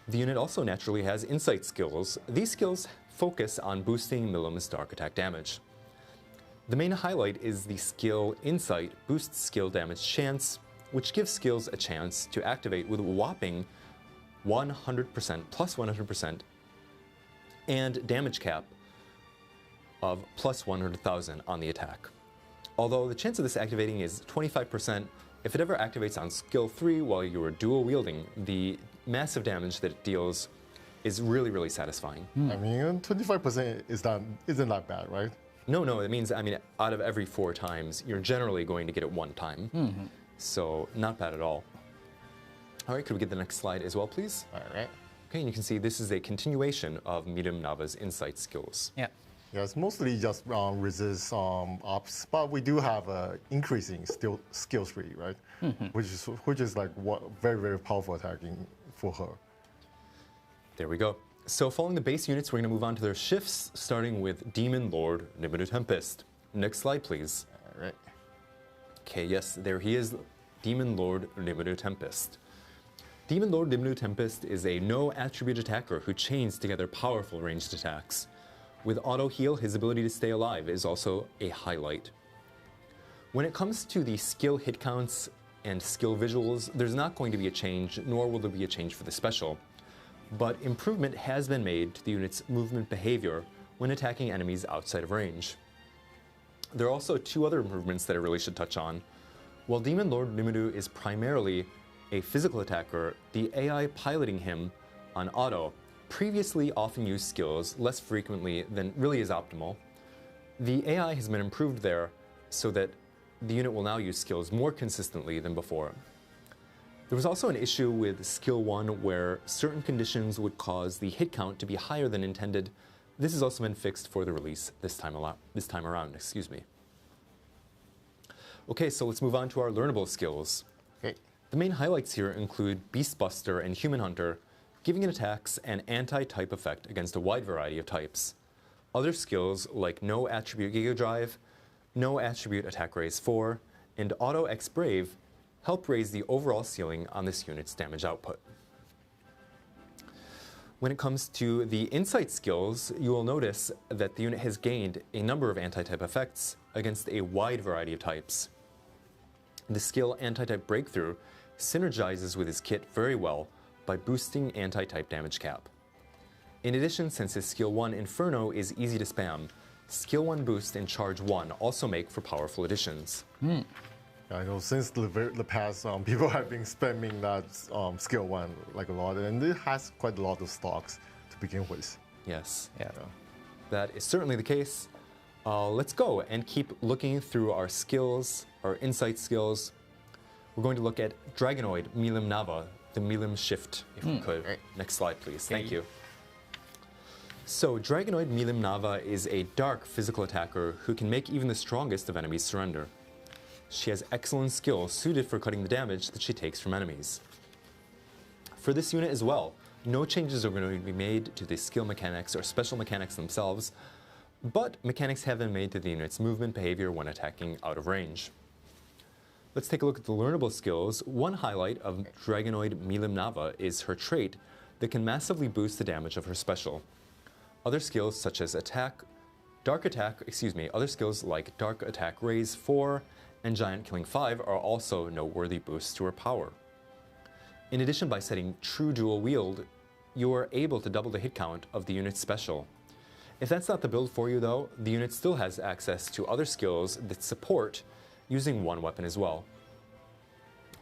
The unit also naturally has insight skills. These skills focus on boosting Mirim's dark attack damage. The main highlight is the skill Insight boosts skill damage chance, which gives skills a chance to activate with a whopping 100% plus 100% and damage cap of plus 100,000 on the attack. Although the chance of this activating is 25%, if it ever activates on skill 3 while you are dual wielding, the massive damage that it deals is really, really satisfying. I mean, 25% isn't that bad, right? No, it means, out of every 4 times, you're generally going to get it 1 time. So, not bad at all. All right, could we get the next slide as well, please? All right. Okay, and you can see this is a continuation of Mirim Nava's insight skills. Yeah. Yeah, it's mostly just resist ops, but we do have increasing skill tree, right? Which is like very, very powerful attacking for her. There we go. So following the base units, we're going to move on to their shifts, starting with Demon Lord Rimuru Tempest. Next slide, please. All right. Okay, yes, there he is, Demon Lord Rimuru Tempest. Demon Lord Rimuru Tempest is a no-attribute attacker who chains together powerful ranged attacks. With auto heal, his ability to stay alive is also a highlight. When it comes to the skill hit counts and skill visuals, there's not going to be a change, nor will there be a change for the special. But improvement has been made to the unit's movement behavior when attacking enemies outside of range. There are also 2 other improvements that I really should touch on. While Demon Lord Rimuru is primarily a physical attacker, the AI piloting him on auto previously often used skills less frequently than really is optimal. The AI has been improved there so that the unit will now use skills more consistently than before. There was also an issue with skill 1 where certain conditions would cause the hit count to be higher than intended. This has also been fixed for the release this time around. Okay, so let's move on to our learnable skills. Okay. The main highlights here include Beastbuster and Human Hunter, giving it attacks an anti-type effect against a wide variety of types. Other skills like No Attribute Giga Drive, No Attribute Attack Raise 4, and Auto X Brave help raise the overall ceiling on this unit's damage output. When it comes to the insight skills, you will notice that the unit has gained a number of anti-type effects against a wide variety of types. The skill Anti-Type Breakthrough synergizes with his kit very well by boosting anti-type damage cap. In addition, since his skill 1 Inferno is easy to spam, skill 1 boost and charge 1 also make for powerful additions. I know since the past, people have been spamming that skill 1 like a lot, and it has quite a lot of stocks to begin with. Yes, Yeah. that is certainly the case. Let's go and keep looking through our skills, our insight skills. We're going to look at Dragonoid Mirim Nava, the Mirim shift, if we could. Right. Next slide, please. Thank you. So, Dragonoid Mirim Nava is a dark physical attacker who can make even the strongest of enemies surrender. She has excellent skills suited for cutting the damage that she takes from enemies. For this unit as well, no changes are going to be made to the skill mechanics or special mechanics themselves, but mechanics have been made to the unit's movement behavior when attacking out of range. Let's take a look at the learnable skills. One highlight of Dragonoid Milim Nava is her trait that can massively boost the damage of her special. Other skills such as other skills like Dark Attack Raise 4 and Giant Killing 5 are also noteworthy boosts to her power. In addition, by setting True Dual Wield, you are able to double the hit count of the unit's special. If that's not the build for you though, the unit still has access to other skills that support using one weapon as well.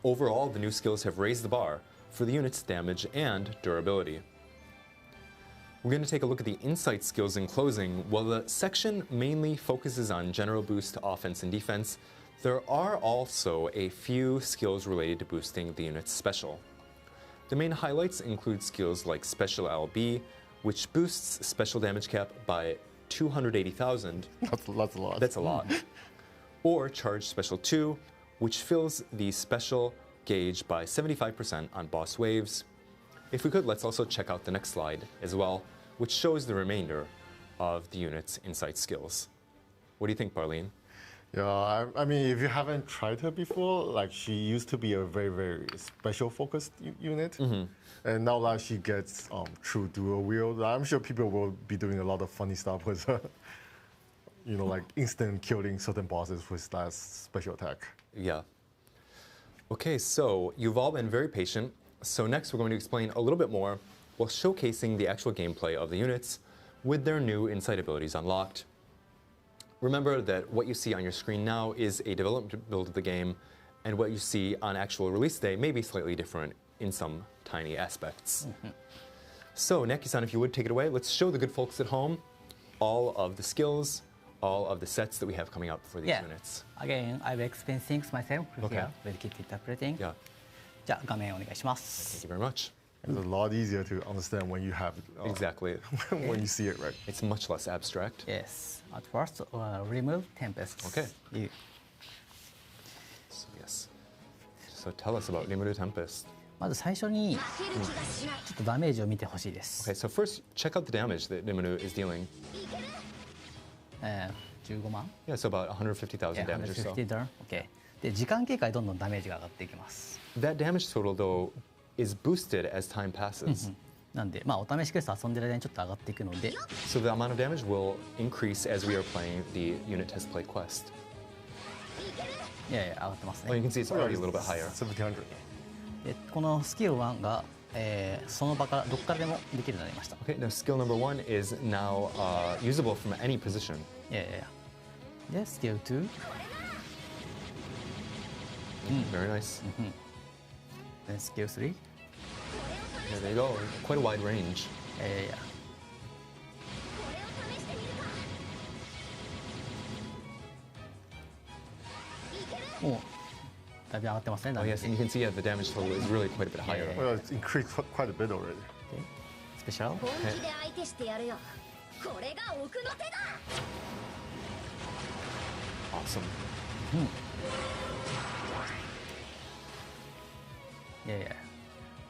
Overall, the new skills have raised the bar for the unit's damage and durability. We're going to take a look at the insight skills in closing. While the section mainly focuses on general boost to offense and defense, there are also a few skills related to boosting the unit's special. The main highlights include skills like Special LB, which boosts special damage cap by 280,000. That's a lot. That's a lot. Or Charge Special 2, which fills the special gauge by 75% on boss waves. If we could, let's also check out the next slide as well, which shows the remainder of the unit's insight skills. What do you think, Barlene? Yeah, I mean, if you haven't tried her before, like she used to be a very, very special focused unit. And now that she gets True Dual Wield, I'm sure people will be doing a lot of funny stuff with her. You know, like instant killing certain bosses with that special attack. Yeah. Okay, so you've all been very patient. So next we're going to explain a little bit more while showcasing the actual gameplay of the units with their new insight abilities unlocked. Remember that what you see on your screen now is a development build of the game, and what you see on actual release day may be slightly different in some tiny aspects. So Knacky-san, if you would take it away, let's show the good folks at home all of the skills, all of the sets that we have coming up for these units. Again, I will explain things myself Okay. here with kit interpreting. Yeah, じゃあ画面お願いします。 thank you very much. It's a lot easier to understand when you have Exactly. when you see it, right? It's much less abstract. Yes. At first, remove Tempest. Okay. So yes. So tell us about Rimuru Tempest. まず最初にちょっとダメージを見てほしいで Okay, す。 so first check out the damage that Rimuru is dealing. 15万 Yeah, so about 150,000 damage or so. 150 turn. Okay. で時間経過でどんどんダメージが上がっていきます。 That damage total though is boosted as time passes. なんでまあお試しクエスト遊んでる間にちょっと上がっていくので、 So the amount of damage will increase as we are playing the unit test play quest. いやいや上がってますね。 Oh, you can see it's already a little bit higher. 1700. でこのスキル1が、その場からどっからでもできるようになりました。 Okay, now skill number 1 is now usable from any position. いやいやいや。でスキル2、Very nice. でスキル3、 There they go. Quite a wide range. いやいやいや。もうだいぶ上がってますね。 Oh yes, and you can see the damage total is really quite a bit higher. Well, it's increased quite a bit already. スペシャル。本気で相手してやるよ。これが奥の手だ。 Awesome. いやいや。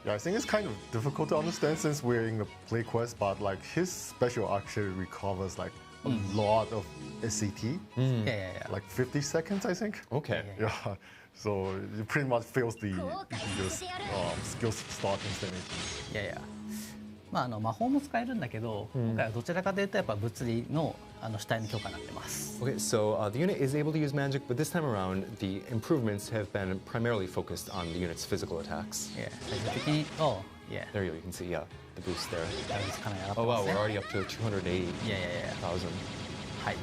Yeah, I think it's kind of difficult to understand since we're in the play quest, but like his special actually recovers like a lot of SCT, いやいやいや。 like 50 seconds, I think. Okay. Yeah, so it pretty much fills the skill slot instantly. いやいや。まあ魔法も使えるんだけど、今回はどちらかというとやっぱ物理の主体の強化になってます。 Okay, so the unit is able to use magic, but this time around, the improvements have been primarily focused on the unit's physical attacks. いや最終的に、いや、 There you go, you can see, yeah, the boost there. ダメージかなり上がって Oh ま wow, すね。 we're already up to 280,000. いやいやいや。はい。こ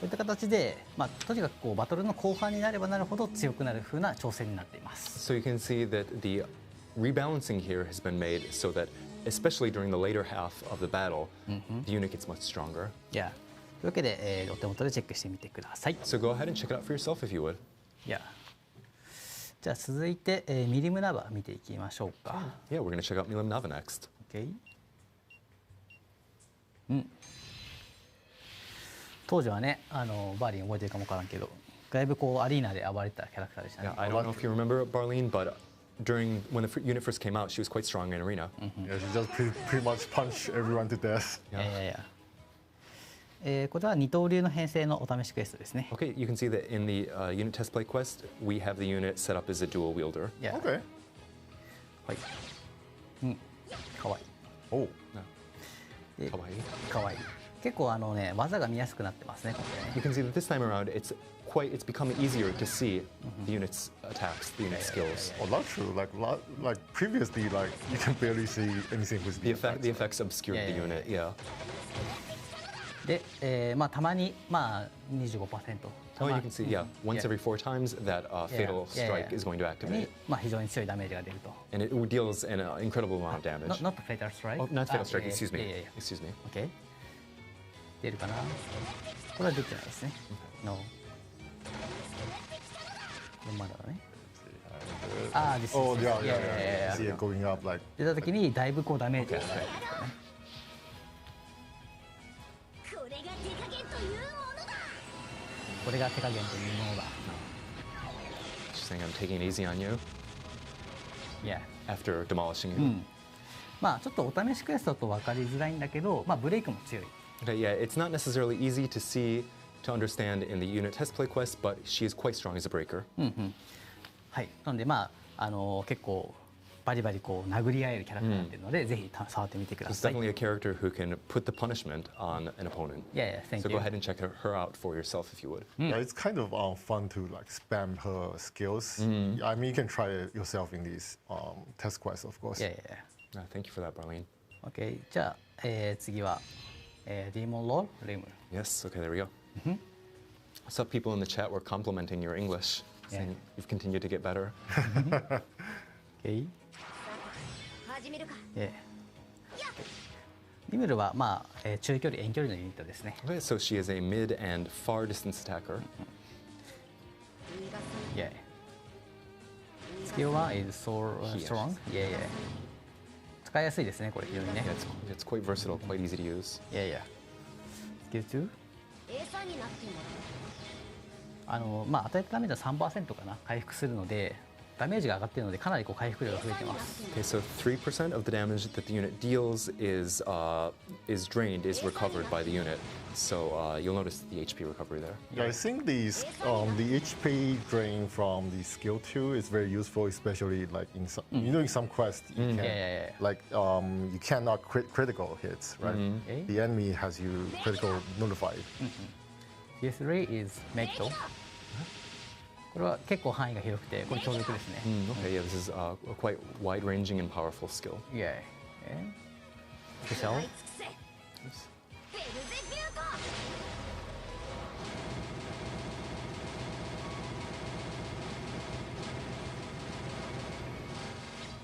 ういった形で、とにかくこうバトルの後半になればなるほど強くなる風な調整になっています。 So you can see that the rebalancing here has been made so that, especially during the later half of the battle, the unit gets much stronger. いや、というわけで、お手元でチェックしてみてください。 So go ahead and check it out for yourself if you would. いや。じゃあ続いて、ミリムナバ見ていきましょうか。Yeah, we're going to check out Milim Nava next. OK。当時はね、バーリン覚えてるかもわからんけど、だいぶこうアリーナで暴れてたキャラクターでしたね。 Yeah, I don't know if you remember Barlene, but during when the unit first came out, she was quite strong in arena. Yeah, she just pretty much punch everyone to death. いやいやいや。これは二刀流の編成のお試しクエストですね。 Okay, you can see that in the unit test play quest, we have the unit set up as a dual wielder. Yeah. Okay. はい。かわいい。 Oh. で Kawaii. かわいい。結構技が見やすくなってますね。これね You can see that this time around, it's become easier to see the unit's attacks, the unit's skills. Oh, that's true. Like previously, like you can barely see anything with The effects obscured Yeah, the yeah, unit. Yeah. で、まあたまにまあ25%。 Oh, you can see, yeah, once every 4 times that fatal strike is going to activate, まあ非常に強いダメージが出ると。 and it deals an incredible amount of damage. Not fatal strike. Oh, not fatal strike. あ Excuse me. いやいやいや Excuse me. OK。出るかな。これは出てないですね。No。これまだだね。ああ、です。 Oh, yeah, yeah, Yeah, yeah. yeah, See it going up like. 出た時にだいぶこうダメージが出るんですよね。これが手加減というものだ。これが手加減というものだ。 She's saying I'm taking it easy on you Yeah. after demolishing you. まあちょっとお試しクエストと分かりづらいんだけど、まあブレイクも強い。 Okay, yeah, it's not necessarily easy to see, to understand in the unit test play quest, but she is quite strong as a breaker. はい。なのでまあ結構バリバリこう殴り合えるキャラクターになっているので、ぜひ触ってみてくだ It's さい。 definitely a character who can put the punishment on an opponent. Yeah, thank So you. go ahead and check her out for yourself if you would. Yeah, it's kind of fun to like spam her skills. I mean, you can try it yourself in these test quests, of course. Yeah, yeah, Thank you for that, Barlene. yeah. OK。じゃあ、次は、ディーモンロールリム。 Yes, okay, there we go. Some people in the chat were complimenting your English, saying you've continued to get better. OK。始めるか。リムルはまあ、中距離遠距離のユニットですね。 Okay, so she is a mid and far distance attacker. Yeah. Skill 1 is so strong. Yeah, yeah. 使いやすいですね、これ非常にね。 Yeah, it's quite versatile, quite easy to use. Yeah, yeah. Skill 2? 餌になってもまあ与えたダメージは 3% かな、回復するので、ダメージが上がっているのでかなりこう回復量が増えてます。 Okay, so 3% of the damage that the unit deals is drained, is recovered by the unit. So you'll notice the HP recovery there. Yeah, I think the HP drain from the skill 2 is very useful, especially like in some, in some quests you can Yeah. like you cannot critical hits, right? The enemy has you critical notified. PS3 is Mekto. これは結構範囲が広くて、これ強力ですね。Okay, yeah, this is a quite wide-ranging and powerful skill. Yeah. スペシャル。尽くせ。ベルゼビュート。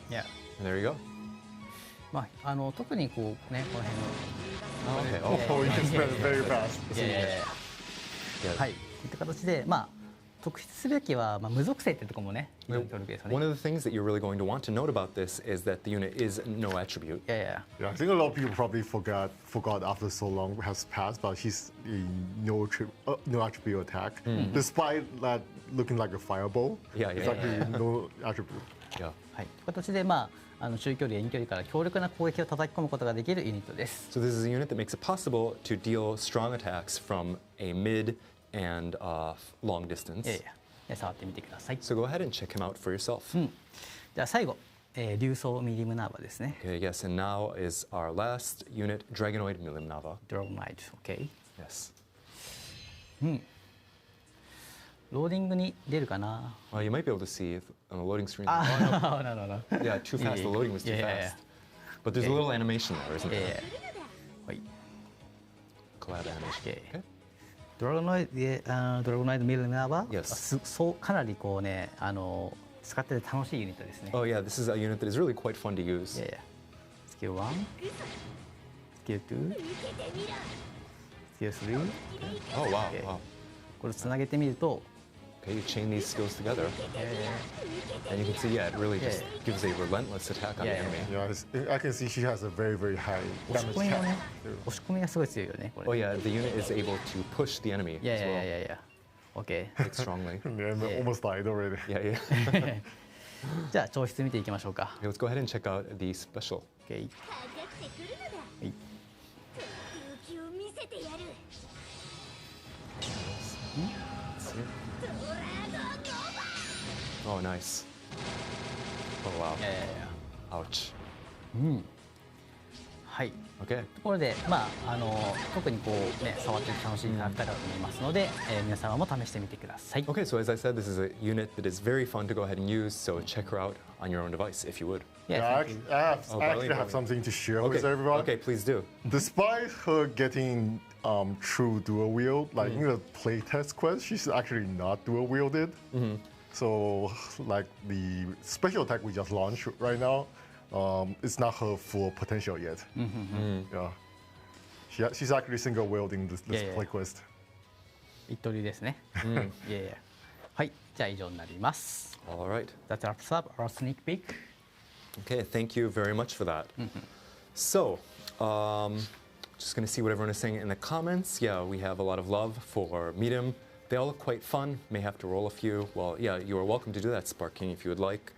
Yeah. There you go. まあ特にこうねこの辺の Okay. Oh, you can spell it very fast. はい、こういった形で、まあ、特筆すべきは、まあ、無属性っていうところもね、非常に強力ですよね。 One of the things that you're really going to want to note about this is that the unit is no attribute. Yeah. Yeah, I think a lot of people probably forgot after so long has passed, but he's a no attribute attack, despite that looking like a fireball. Yeah, It's yeah. actually no attribute. Yeah. はい、という形で、まあ、中距離、遠距離から強力な攻撃を叩き込むことができるユニットです。 So this is a unit that makes it possible to deal strong attacks from a mid and long distance. 触ってみてください。 So go ahead and check him out for yourself. じゃあ最後、竜装ミリムナーバですね。 Okay, yes, and now is our last unit, Dragonoid Milimnava. ドラゴンナイト、OK。 Yes. ローディングに出るかな。 Well, you might be able to see on the loading screen. な。 Yeah, too fast. The loading was too fast. But there's a little animation there, isn't there? はい。 Collab animation. Okay. ドラゴノイドミルナーバ Yes. そうかなりこうね使ってて楽しいユニットですね。 Oh yeah, this is a unit that is really quite fun to use. スキル1、スキル2、スキル3。 Oh wow, wow. これをつなげてみると、 Okay, you chain these skills together, and you can see, yeah, it really just gives a relentless attack on the enemy. Yeah, I can see she has a very, very high 押し damage 込みもね cap. 押し込みがすごい強いよねこれ。 Oh yeah, the unit is able to push the enemy as well. OK quite strongly. And I almost died already. Yeah, yeah. じゃあ調子見ていきましょうか。 Okay, let's go ahead and check out the special. OK かかってくるのだはい空気を見せてやる Oh, nice. Oh, wow. いやいやいや Ouch. はい。 Okay. ところで、特にこうね、触って楽しいキャラクターだと思いますので、皆様も試してみてください。 Okay, so as I said, this is a unit that is very fun to go ahead and use, so check her out on your own device if you would. Yeah, I thank you. actually have something to share with Okay, everyone. okay, please do. Despite her getting true dual wield, like in the playtest quest, she's actually not dual wielded. So like the special attack we just launched right now, it's not her full potential yet. Yeah, she's actually single wielding this Yeah. play quest. 一刀流ですね。いやいや。はい、じゃあ以上になります。 All right. That wraps up our sneak peek. Okay, thank you very much for that. So, just going to see what everyone is saying in the comments. Yeah, we have a lot of love for Medium. They all look quite fun. May have to roll a few. Well, yeah, you are welcome to do that, Spark King, if you would like.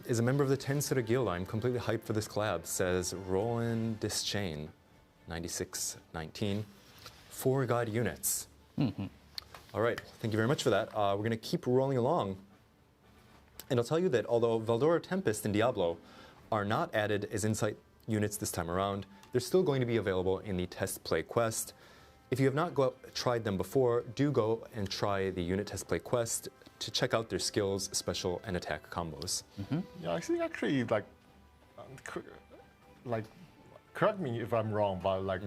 Is a member of the Ten-Sura Guild. I'm completely hyped for this collab, says Roland Dischain, 9619. 4 God units. All right, thank you very much for that. We're going to keep rolling along. And I'll tell you that although Veldora Tempest and Diablo are not added as insight units this time around, they're still going to be available in the test play quest. If you have not tried them before, do go and try the unit test play quest to check out their skills, special, and attack combos. Yeah, I think actually like correct me if I'm wrong, but like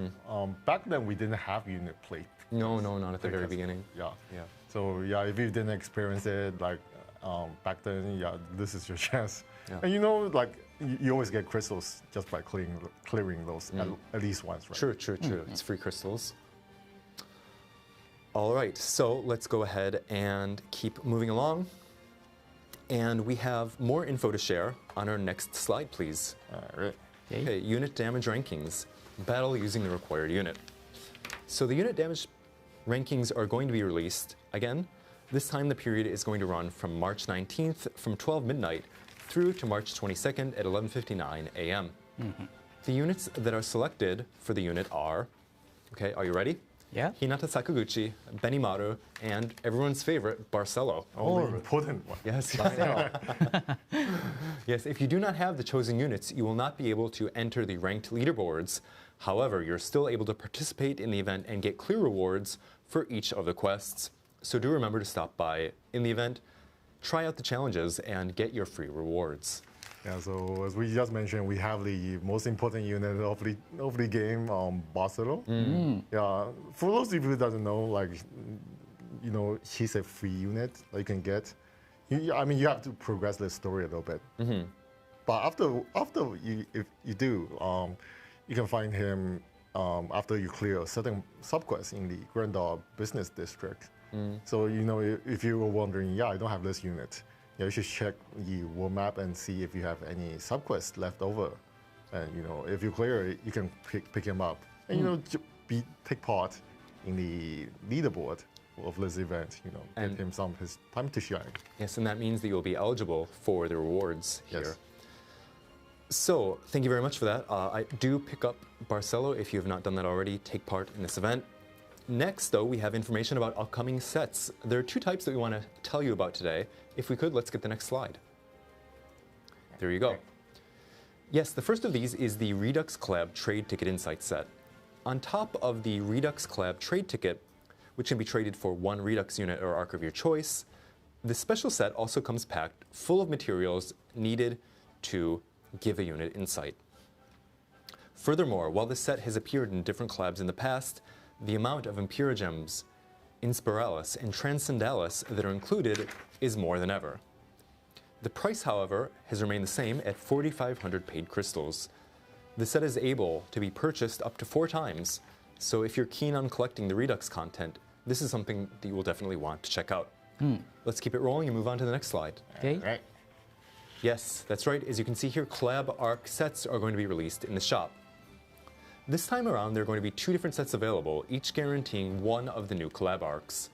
back then we didn't have unit play. No, not at the very beginning. Yeah. Yeah. So yeah, if you didn't experience it like back then, yeah, this is your chance. Yeah. And you know, like you always get crystals just by clearing those at least once, right? True. It's free crystals. All right, so let's go ahead and keep moving along. And we have more info to share on our next slide, please. All right. Okay, unit damage rankings. Battle using the required unit. So the unit damage rankings are going to be released. Again, this time the period is going to run from March 19th from 12 midnight through to March 22nd at 11:59 a.m. The units that are selected for the unit are, okay, are you ready? Yeah. Hinata Sakaguchi, Benimaru, and everyone's favorite, Barcelo. Oh, the important one. Yes. Yes, if you do not have the chosen units, you will not be able to enter the ranked leaderboards. However, you're still able to participate in the event and get clear rewards for each of the quests. So do remember to stop by in the event, try out the challenges, and get your free rewards. Yeah, so as we just mentioned, we have the most important unit of the game, Barcelo. Yeah, for those of you who doesn't know, like, you know, he's a free unit that you can get. I mean, you have to progress the story a little bit. But after if you do, you can find him after you clear a certain subquest in the Grandor Business District. So, you know, if you were wondering, yeah, I don't have this unit, yeah, you should check the world map and see if you have any subquests left over. And, you know, if you clear it, you can pick him up. And, you know, take part in the leaderboard of this event, you know, And give him some of his time to shine. Yes, and that means that you'll be eligible for the rewards here. Yes. So, thank you very much for that. I do pick up Barcelo if you have not done that already. Take part in this event. Next, though, we have information about upcoming sets. There are 2 types that we want to tell you about today. If we could, let's get the next slide. There you go. Yes, the first of these is the Redux Collab Trade Ticket Insight set. On top of the Redux Collab Trade Ticket, which can be traded for 1 Redux unit or arc of your choice, the special set also comes packed full of materials needed to give a unit insight. Furthermore, while this set has appeared in different collabs in the past, the amount of Impura Gems, Inspiralis, and Transcendalis that are included is more than ever. The price, however, has remained the same at 4,500 paid crystals. The set is able to be purchased up to 4 times, so if you're keen on collecting the Redux content, this is something that you will definitely want to check out. Let's keep it rolling and move on to the next slide. Okay. Right. Yes, that's right. As you can see here, collab arc sets are going to be released in the shop. This time around, there are going to be 2 different sets available, each guaranteeing 1 of the new collab arcs.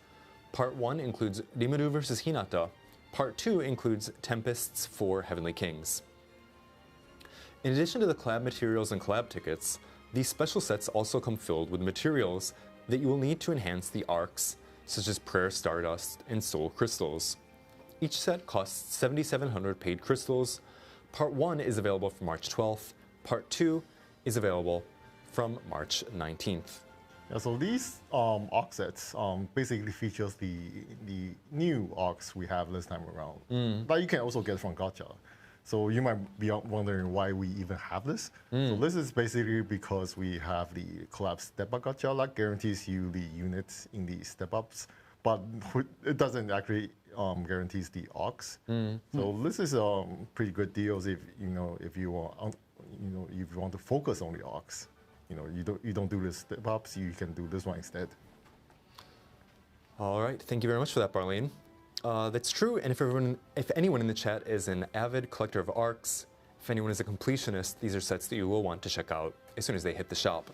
Part 1 includes Rimuru vs. Hinata. Part 2 includes Tempests for Heavenly Kings. In addition to the collab materials and collab tickets, these special sets also come filled with materials that you will need to enhance the arcs, such as Prayer Stardust and Soul Crystals. Each set costs 7,700 paid crystals. Part 1 is available from March 12th. Part 2 is available from March 19th. Yeah, so these arc sets basically features the new arcs we have this time around. But you can also get from Gacha. So you might be wondering why we even have this. So this is basically because we have the collab step-up gacha that guarantees you the units in the step-ups, but it doesn't actually guarantees the arcs. So this is pretty good deals if you want to focus on the arcs. You don't do the step-ups, you can do this one instead. All right, thank you very much for that, Barlene. That's true, and if anyone in the chat is an avid collector of arcs, if anyone is a completionist, these are sets that you will want to check out as soon as they hit the shop.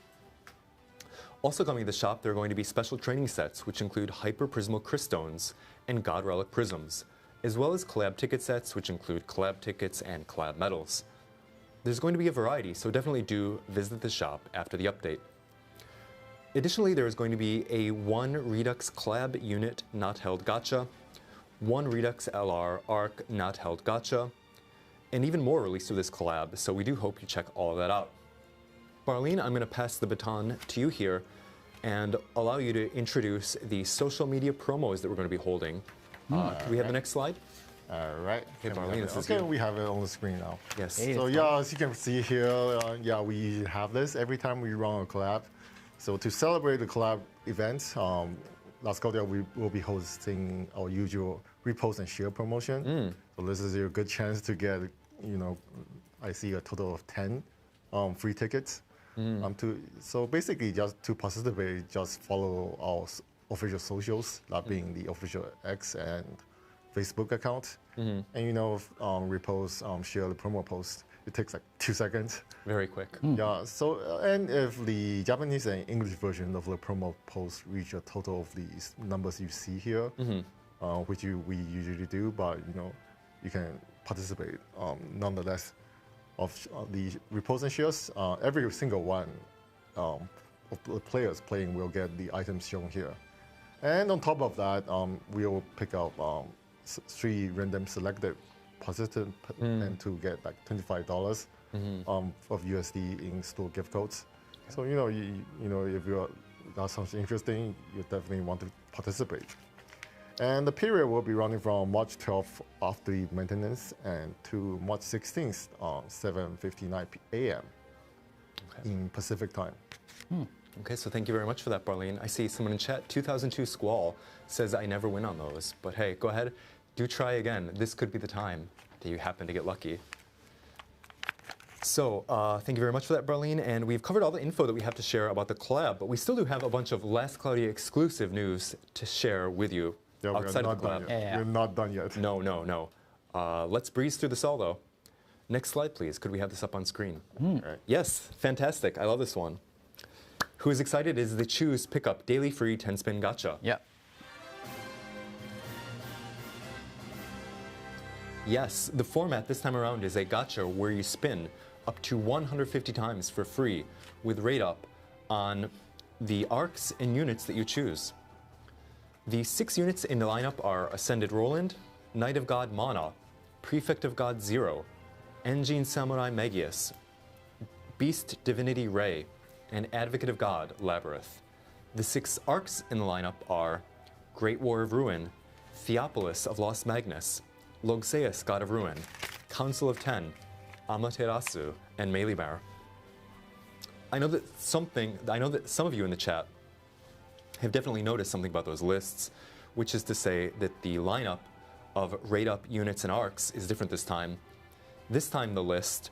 Also coming to the shop, there are going to be special training sets, which include Hyper Prismal Cryststones and God Relic Prisms, as well as collab ticket sets, which include collab tickets and collab medals. There's going to be a variety, so definitely do visit the shop after the update. Additionally, there is going to be a 1 Redux collab unit not held gacha, 1 Redux LR ARC not held gacha, and even more released with this collab, so we do hope you check all of that out. Barlene, I'm going to pass the baton to you here and allow you to introduce the social media promos that we're going to be holding. Can we have the next slide? All right. Okay, Barlene, this is okay, you. we have it on the screen now. Yes. So yeah, as you can see here, we usually have this every time we run a collab. So to celebrate the collab event, last Cloudia we will be hosting our usual repost and share promotion. So this is your good chance to get, I see a total of 10 free tickets. So basically, just to participate, just follow our official socials, that being the official X and Facebook account, and repost, share the promo post. It takes like 2 seconds. Very quick. Yeah. So and if the Japanese and English version of the promo post reach a total of these numbers you see here, which we usually do, but you can participate nonetheless. Of the repost and shares, every single one of the players playing will get the items shown here. And on top of that, we'll pick up 3 random selected participants and to get like $25 of USD in store gift codes. So if that's something interesting, you definitely want to participate. And the period will be running from March 12th after the maintenance and to March 16th on 7:59 a.m. in Pacific time. Okay, so thank you very much for that, Barlene. I see someone in chat, 2002 Squall, says I never win on those. But hey, go ahead, do try again. This could be the time that you happen to get lucky. So thank you very much for that, Barlene. And we've covered all the info that we have to share about the collab, but we still do have a bunch of Last Cloudia exclusive news to share with you. Yeah, outside of the collab. We're not done yet. No. Let's breeze through this all, though. Next slide, please. Could we have this up on screen? Right. Yes, fantastic. I love this one. Who is excited is the Choose Pickup Daily Free 10-Spin Gacha. Yeah. Yes, the format this time around is a gacha where you spin up to 150 times for free with rate up on the arcs and units that you choose. The 6 units in the lineup are Ascended Roland, Knight of God Mana, Prefect of God Zero, Engine Samurai Megius, Beast Divinity Ray, and Advocate of God Labyrinth. The 6 arcs in the lineup are Great War of Ruin, Theopolis of Lost Magnus, Logseus God of Ruin, Council of Ten, Amaterasu, and Melimar. I know that some of you in the chat have definitely noticed something about those lists, which is to say that the lineup of rate up units and arcs is different this time. This time the list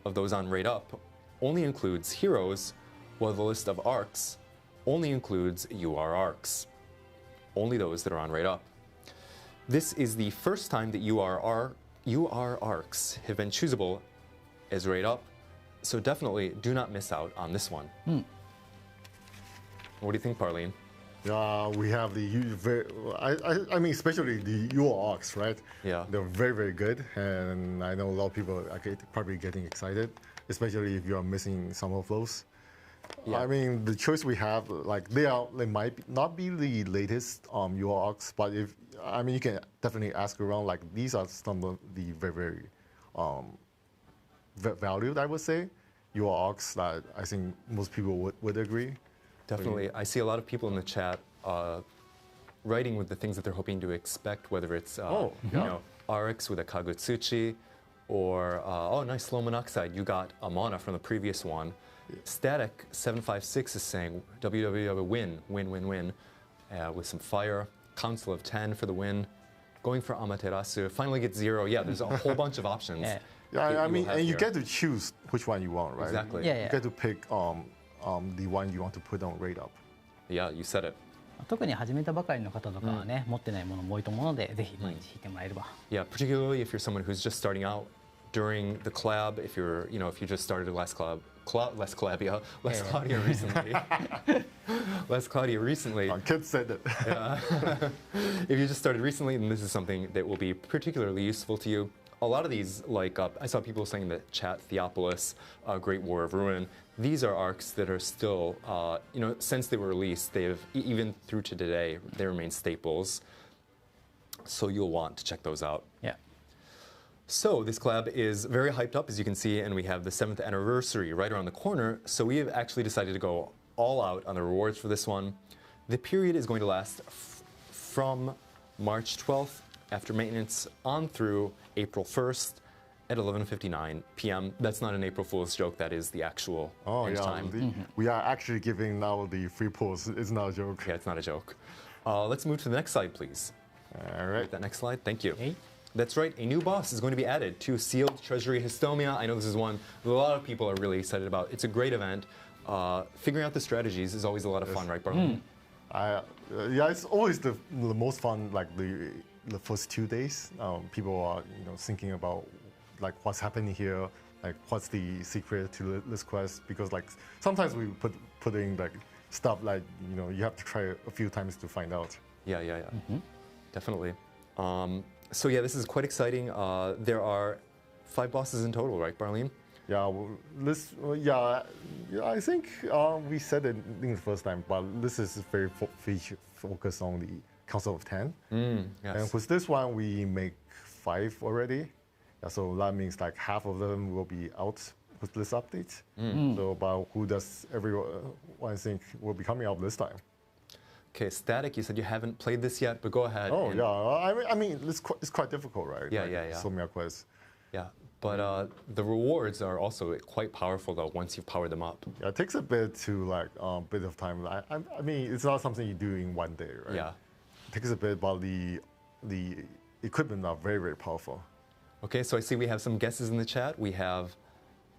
of those on rate up only includes heroes, while the list of arcs only includes UR arcs. Only those that are on rate up. This is the first time that UR arcs have been choosable as rate up, so definitely do not miss out on this one. What do you think, Barlene? Yeah, we have the I mean, especially the UO arcs, right? Yeah. They're very, very good, and I know a lot of people are probably getting excited, especially if you are missing some of those. Yeah. I mean, the choice we have, like they might not be the latest UO arcs, but you can definitely ask around. Like these are some of the very, very valued, I would say, UO arcs that I think most people would agree. Definitely. I see a lot of people in the chat writing with the things that they're hoping to expect, whether it's RX with a Kagutsuchi, or nice slow monoxide. You got a mana from the previous one. Static 756 is saying www win with some fire. Council of 10 for the win. Going for Amaterasu. Finally get 0. Yeah, there's a whole bunch of options. Yeah, I mean, and you get to choose which one you want, right? Exactly. You get to pick the one you want to put on rate up. Yeah, you said it. 特に始めたばかりの方とかはね、持ってないものも多いと思うので、ぜひ毎日弾いてもらえれば。Yeah, particularly if you're someone who's just starting out during the collab. If you're, if you just started less Cloudia recently. Less Cloudia recently. Kids said it. Yeah. If you just started recently, then this is something that will be particularly useful to you. A lot of these, like I saw people saying that Chat Theopolis, Great War of Ruin, these are arcs that are still, since they were released, they've, even through to today, they remain staples. So you'll want to check those out. Yeah. So this collab is very hyped up, as you can see, and we have the 7th anniversary right around the corner. So we have actually decided to go all out on the rewards for this one. The period is going to last from March 12th after maintenance on through April 1st at 11:59 p.m. That's not an April Fool's joke. That is the actual end time. We are actually giving now the free pulls. It's not a joke. Yeah, it's not a joke. Let's move to the next slide, please. All right. That next slide. Thank you. Okay. That's right. A new boss is going to be added to Sealed Treasury Hystomia. I know this is one that a lot of people are really excited about. It's a great event. Figuring out the strategies is always a lot of fun, right, Barley? Yeah, it's always the most fun. Like the first 2 days, people are thinking about like what's happening here, like what's the secret to this quest, because like sometimes we put in like stuff like you have to try a few times to find out. Yeah. Definitely. So yeah, this is quite exciting. There are 5 bosses in total, right, Barlene? Yeah, I think we said it in the first time, but this is very focused on the Council of 10. Yes. And with this one, we make 5 already. Yeah, so that means like half of them will be out with this update. So about who does everyone think will be coming out this time? Okay, Static, you said you haven't played this yet, but go ahead. Oh, yeah. I mean, it's quite difficult, right? Yeah. So many quests. Yeah, but the rewards are also quite powerful, though, once you've powered them up. Yeah, it takes a bit of time. I mean, it's not something you do in one day, right? Yeah. It takes a bit, but the equipment are very, very powerful. Okay, so I see we have some guesses in the chat. We have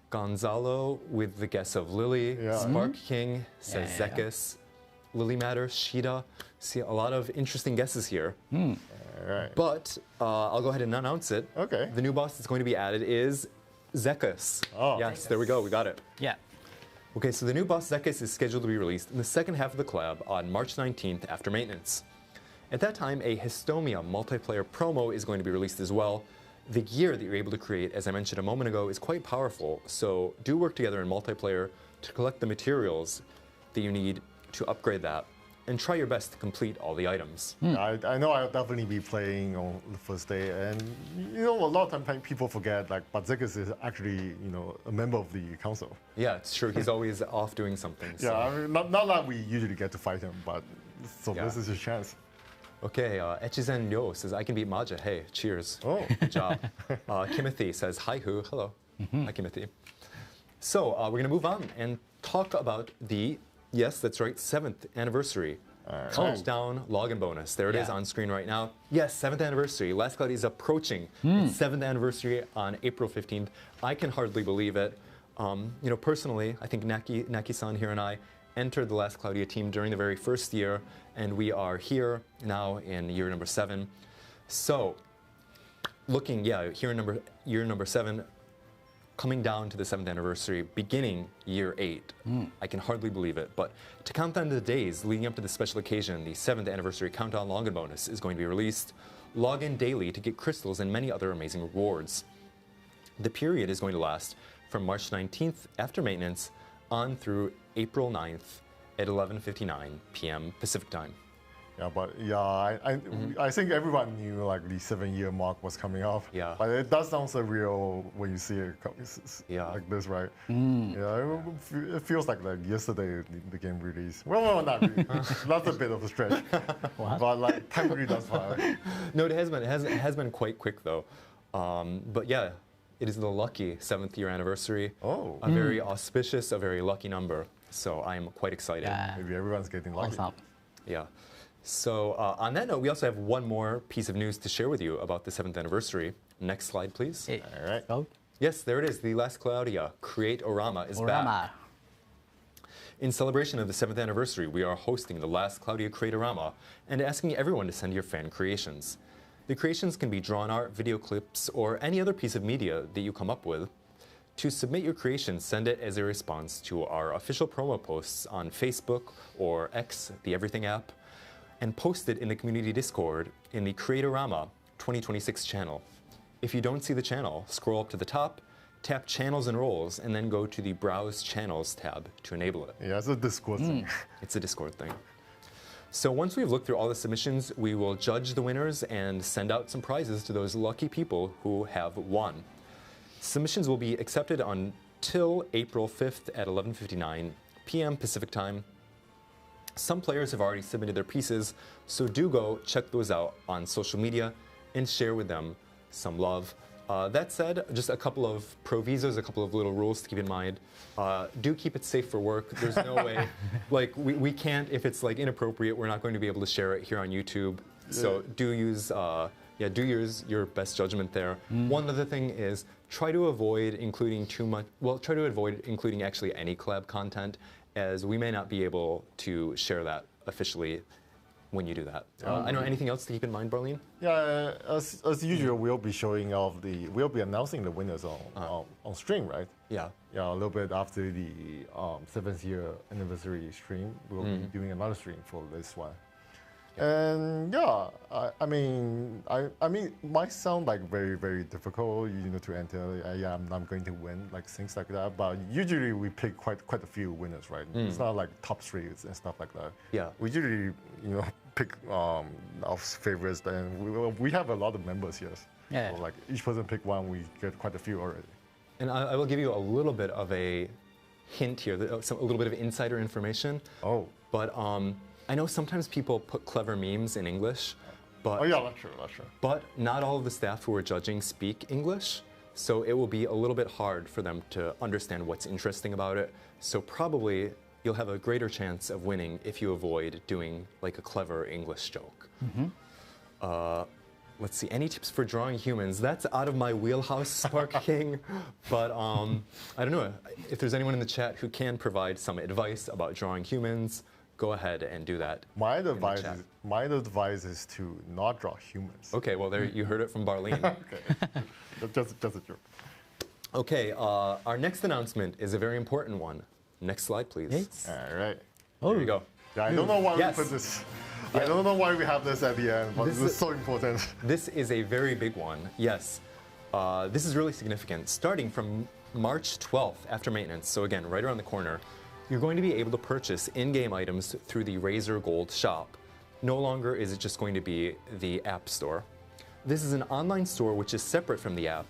Gonzalo with the guess of Lily. Yeah. Spark King says Zekis. Lily Matter, Shida. See, a lot of interesting guesses here. All right. But I'll go ahead and announce it. Okay. The new boss that's going to be added is Zekis. Oh. Yes, there we go. We got it. Yeah. Okay, so the new boss Zekis is scheduled to be released in the second half of the collab on March 19th after maintenance. At that time, a Hystomia multiplayer promo is going to be released as well. The gear that you're able to create, as I mentioned a moment ago, is quite powerful. So do work together in multiplayer to collect the materials that you need to upgrade that, and try your best to complete all the items. I know I'll definitely be playing on the first day, and a lot of times people forget, like, but Zekis is actually, a member of the council. Yeah, it's true. He's always off doing something. So. Yeah, I mean, not that we usually get to fight him, but this is your chance. Okay, Echizen Ryo says, I can beat Maja. Hey, cheers. Oh. Good job. Kimothy says, hi, Hu. Hello. Hi, Kimothy. So we're going to move on and talk about the, yes, that's right, 7th anniversary. Countdown login bonus. There it is on screen right now. Yes, 7th anniversary. Last Cloudia is approaching its 7th anniversary on April 15th. I can hardly believe it. Personally, I think Knacky-san here and I entered the Last Cloudia team during the very first year, and we are here now in year number 7. So, looking, here in year number 7, coming down to the 7th anniversary, beginning year 8. I can hardly believe it, but to count down the days leading up to the special occasion, the 7th anniversary countdown login bonus is going to be released. Log in daily to get crystals and many other amazing rewards. The period is going to last from March 19th after maintenance on through April 9th at 11:59 p.m. Pacific time. Yeah, but yeah, I think everyone knew like the 7-year mark was coming up. Yeah. But it does sound surreal when you see it like this, right? Yeah, it feels like yesterday the game released. Well, not really. That's a bit of a stretch. But like time really does fly. No, it has been quite quick though. But yeah, it is the lucky 7th year anniversary. Oh. A very auspicious, a very lucky number. So I am quite excited. Yeah. Maybe everyone's getting lucky. Awesome. Yeah. So on that note, we also have one more piece of news to share with you about the 7th anniversary. Next slide, please. Hey. All right. Go. Yes, there it is. The last Cloudia, Create Orama, is back. In celebration of the 7th anniversary, we are hosting the last Cloudia Create Orama and asking everyone to send your fan creations. The creations can be drawn art, video clips, or any other piece of media that you come up with. To submit your creations, send it as a response to our official promo posts on Facebook or X, the Everything app, and post it in the community Discord in the Creatorama 2026 channel. If you don't see the channel, scroll up to the top, tap Channels and Roles, and then go to the Browse Channels tab to enable it. Yeah, it's a Discord thing. It's a Discord thing. So once we've looked through all the submissions, we will judge the winners and send out some prizes to those lucky people who have won. Submissions will be accepted until April 5th at 11:59 p.m. Pacific time. Some players have already submitted their pieces, so do go check those out on social media and share with them some love. That said, just a couple of provisos, a couple of little rules to keep in mind. Do keep it safe for work. There's no way, like we can't, if it's like inappropriate, we're not going to be able to share it here on YouTube. So do use your best judgment there. One other thing is try to avoid including actually any collab content, as we may not be able to share that officially when you do that. I know anything else to keep in mind, Barlene? Yeah, as usual, we'll be announcing the winners on stream, right? Yeah. Yeah, a little bit after the 7th year anniversary stream, we'll be doing another stream for this one. And yeah, I mean, it might sound like very, very difficult, to enter. I'm going to win, like things like that. But usually we pick quite a few winners, right? It's not like top threes and stuff like that. Yeah. We usually, pick our favorites, and we have a lot of members here. Yeah. So like each person pick one, we get quite a few already. And I will give you a little bit of a hint here, a little bit of insider information. Oh. But I know sometimes people put clever memes in English, but that's true. But not all of the staff who are judging speak English, so it will be a little bit hard for them to understand what's interesting about it. So probably you'll have a greater chance of winning if you avoid doing like a clever English joke. Let's see, any tips for drawing humans? That's out of my wheelhouse, Spark King. But I don't know, if there's anyone in the chat who can provide some advice about drawing humans, go ahead and do that. My advice is to not draw humans. Okay, well there you heard it from Barlene. Okay, just a joke. Okay, our next announcement is a very important one. Next slide, please. Yes. All right. There you go. Yeah, I don't know why Yes. we put this. I don't know why we have this at the end, but this is so important. This is a very big one. Yes, this is really significant. Starting from March 12th after maintenance, so again, right around the corner, you're going to be able to purchase in-game items through the Razer Gold shop. No longer is it just going to be the App Store. This is an online store which is separate from the app,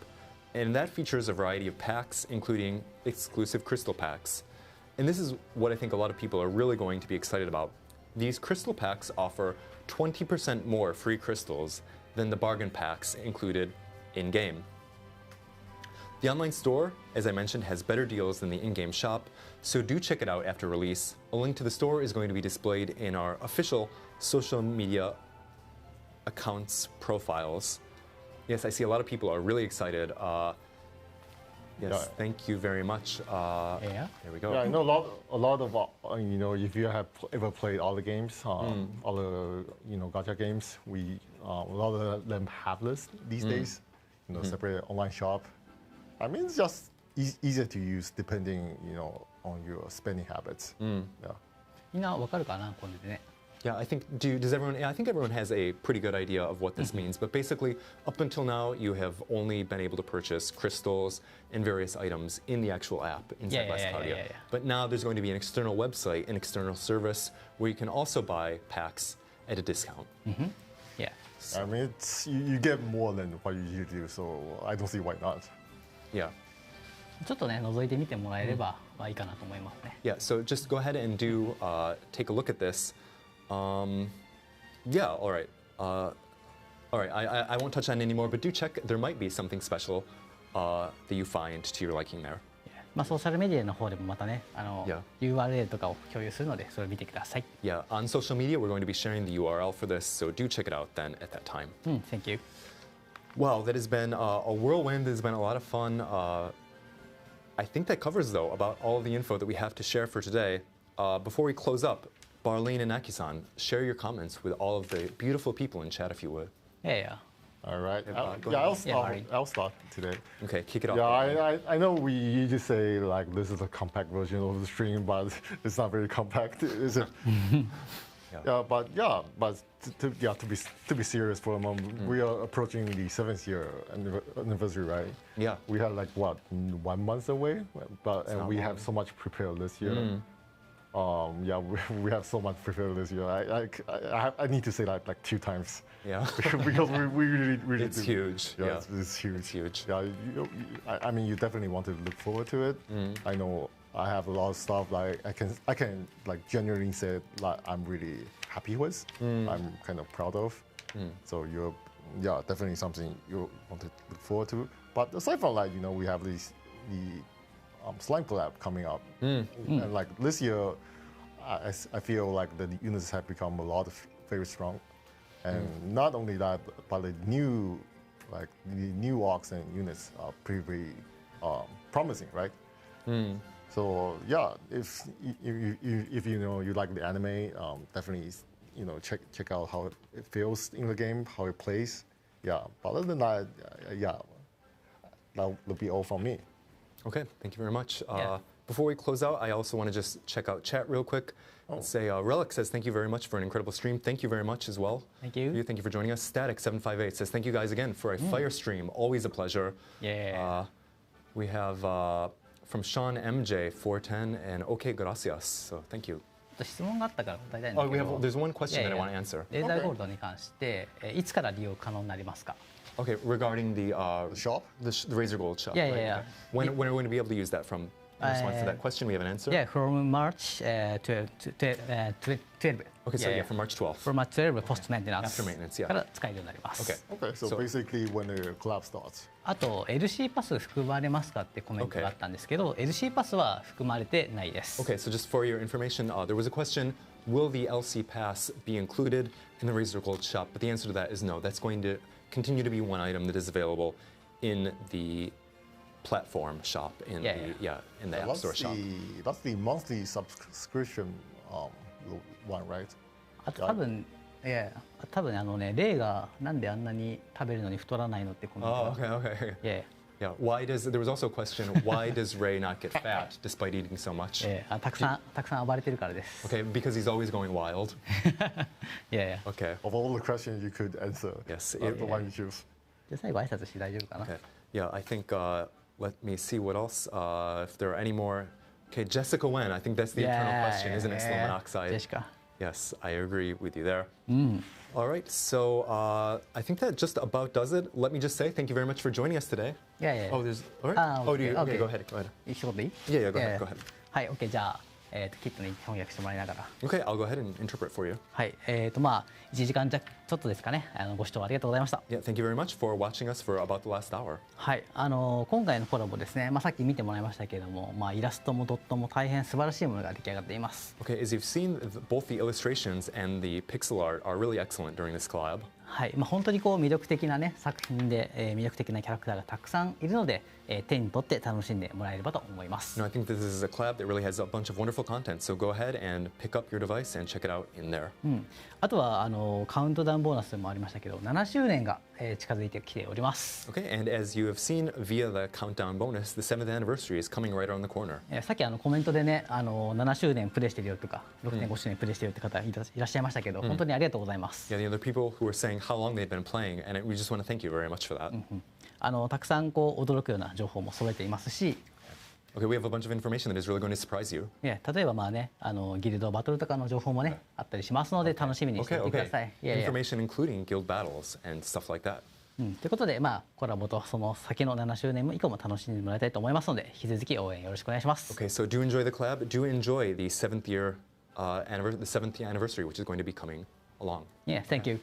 and that features a variety of packs, including exclusive crystal packs. And this is what I think a lot of people are really going to be excited about. These crystal packs offer 20% more free crystals than the bargain packs included in-game. The online store, as I mentioned, has better deals than the in-game shop, so do check it out after release. A link to the store is going to be displayed in our official social media accounts profiles. Yes, I see a lot of people are really excited. Yes, thank you very much. Yeah. There we go. Yeah, I know a lot of if you have ever played all the games, all the gacha games, a lot of them have this these days. Separate online shop. I mean, it's just easier to use depending, on your spending habits. Yeah. みんなわかるかなこれでね。Yeah, I think does everyone? I think everyone has a pretty good idea of what this means. But basically, up until now, you have only been able to purchase crystals and various items in the actual app inside Cloudia. But now there's going to be an external website, an external service where you can also buy packs at a discount. Yeah. I mean, you get more than what you usually do, so I don't see why not. Yeah. ちょっとね覗いてみてもらえればいいかなと思いますね。Yeah. So just go ahead and take a look at this. Yeah, all right. All right, I won't touch on it anymore, but do check. There might be something special that you find to your liking there. まあソーシャルメディアの方でもまたねURL とかを共有するのでそれを見てください。Yeah, on social media we're going to be sharing the URL for this, so do check it out then at that time. Thank you. Wow, that has been a whirlwind. It's been a lot of fun. I think that covers though about all of the info that we have to share for today. Before we close up, Barlene and Knacky-san, share your comments with all of the beautiful people in chat if you would. Yeah. All right. Yeah, I'll start today. Okay, kick it off. Yeah, I know we usually say like this is a compact version of the stream, but it's not very compact, is it? But to be serious for a moment, we are approaching the 7th year anniversary, right? Yeah. We had like what 1 month away, and we have so much prepared this year. Yeah, we have so much prepared this year. I need to say that like 2 times. Yeah. Because we really it's do. Huge. Yeah, it's huge. It's huge. Yeah, I mean, you definitely want to look forward to it. I know I have a lot of stuff like I can like genuinely say like I'm really happy with. I'm kind of proud of. So definitely something you want to look forward to. But aside from like we have the slime collab coming up, and like this year, I feel like the units have become very strong, and not only that, but the new arcs and units are pretty promising, right? So yeah, if you like the anime, definitely check out how it feels in the game, how it plays. Yeah, but other than that, that will be all from me. Okay, thank you very much. Before we close out, I also want to just check out chat real quick. Let's say Relic says thank you very much for an incredible stream. Thank you very much as well. Thank you. Thank you for joining us. Static758 says thank you guys again for a fire stream. Always a pleasure. Yeah. We have from Sean MJ 410 and OK gracias. So thank you. 質問があったから答えたいんだけど。There's one question that I want to answer. レーザーゴールドに関していつから利用可能になりますか？ Okay, regarding the shop, the Razor Gold shop. Yeah. When are we going to be able to use that from? For that question, we have an answer. Yeah, from March 12. Okay, so from March 12th. From March 12 post maintenance. After maintenance, yeah. から使えるようになります。Okay, so basically when the collab starts. あと LC パス含まれますかってコメントがあったんですけど、LC パスは含まれてないです。Okay, so just for your information, there was a question. Will the LC pass be included in the Razor Gold shop? But the answer to that is no. That's going to continue to be one item that is available in the platform shop in the App Store shop. That's the monthly subscription one, right? 多分レイがなんであんなに食べるのに太らないのってコメントが。Okay. Yeah. There was also a question. Why does Ray not get fat despite eating so much? たくさん暴れてるからです。Okay, because he's always going wild. Yeah. Okay. Of all the questions you could answer, yes, the one you choose. じゃあ最後挨拶して大丈夫かな。Okay. Yeah, I think. Let me see what else. If there are any more. Okay, Jessica Wen. I think that's the eternal question, isn't it? Slow monoxide. Jessica. Yes, I agree with you there. All right, so I think that just about does it. Let me just say thank you very much for joining us today. Yeah. Oh, there's. All right. Okay, go ahead. 一言でいい？ Yeah, go ahead. はい、OK じゃあ。キットに翻訳してもらいながら。Okay, I'll go ahead and interpret for you. はい、1時間ちょっとですかね。ご視聴ありがとうございました。Yeah, thank you very much for watching us for about the last hour. はい、今回のコラボですね。さっき見てもらいましたけれども、イラストもドットも大変素晴らしいものが出来上がっています。Okay, as you've seen, both the illustrations and the pixel art are really excellent during this collab. はい、本当にこう魅力的なね作品で、魅力的なキャラクターがたくさんいるので、手に取って楽しんでもらえればと思います。No, I think this is a collab that really has a bunch of wonderful content. So go ahead and pick up your device and check it out in there. あとはカウントダウンボーナスもありましたけど、7周年が、近づいてきております。Okay, and as you have seen via the countdown bonus, the 7th anniversary is coming right around the corner. さっきコメントでね、7周年プレイしてるよとか、6.5周年プレイしてるって方いらっしゃいましたけど、本当にありがとうございます。Yeah, the other people who were saying how long they've been playing, and we just want to thank you very much for that. たくさんこう驚くような情報も揃えていますし、Okay, we have a bunch of information that is really going to surprise you. 例えばギルドバトルとかの情報もね、あったりしますので楽しみにしていてください。Information including guild battles and stuff like that. ということで、コラボとその先の7周年以降も楽しんでもらいたいと思いますので、引き続き応援よろしくお願いします。Okay, so do enjoy the collab. Do enjoy the 7th anniversary, which is going to be coming along. Yeah, thank you.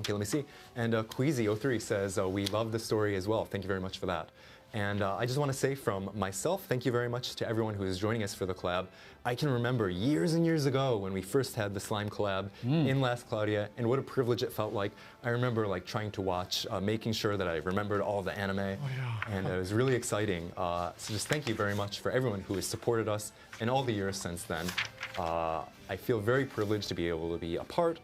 Okay, let me see. And Queasy03 says, we love the story as well. Thank you very much for that. And I just want to say from myself, thank you very much to everyone who is joining us for the collab. I can remember years and years ago when we first had the slime collab in Last Cloudia, and what a privilege it felt like. I remember trying to watch, making sure that I remembered all the anime, and it was really exciting. So just thank you very much for everyone who has supported us in all the years since then. I feel very privileged to be able to be a part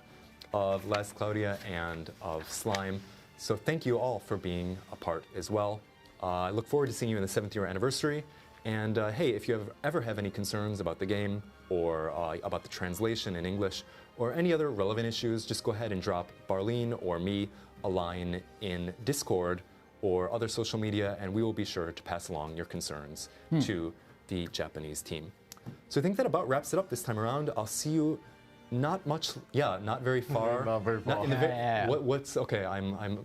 of Last Cloudia and of Slime. So thank you all for being a part as well. I look forward to seeing you in the 7th year anniversary. And hey, if you ever have any concerns about the game or about the translation in English or any other relevant issues, just go ahead and drop Barlene or me a line in Discord or other social media, and we will be sure to pass along your concerns to the Japanese team. So I think that about wraps it up this time around. I'll see you not very far. Not very far. In the what's okay?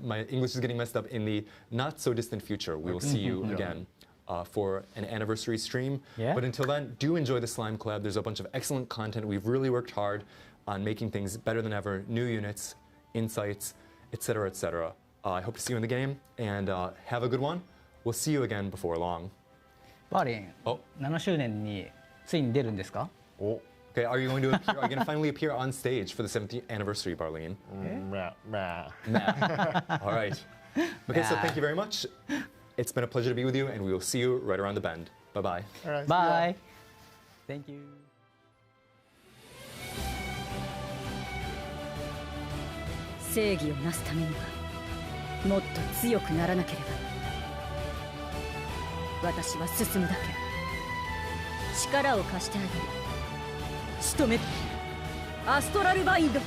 My English is getting messed up. In the not so distant future, we will see you again for an anniversary stream. Yeah. But until then, do enjoy the Slime Collab. There's a bunch of excellent content. We've really worked hard on making things better than ever. New units, insights, etc., etc. I hope to see you in the game, and have a good one. We'll see you again before long. バーリン、7周年についに出るんですか？Okay, are you going to appear? Are you going to finally appear on stage for the 7th anniversary, Barlene? All right. Okay, so thank you very much. It's been a pleasure to be with you, and we will see you right around the bend. Bye-bye. All right, Bye. Thank you. 正義をなすためにはもっと強くならなければ。私は進むだけ。力を貸してあげる。仕留めアストラルバインド、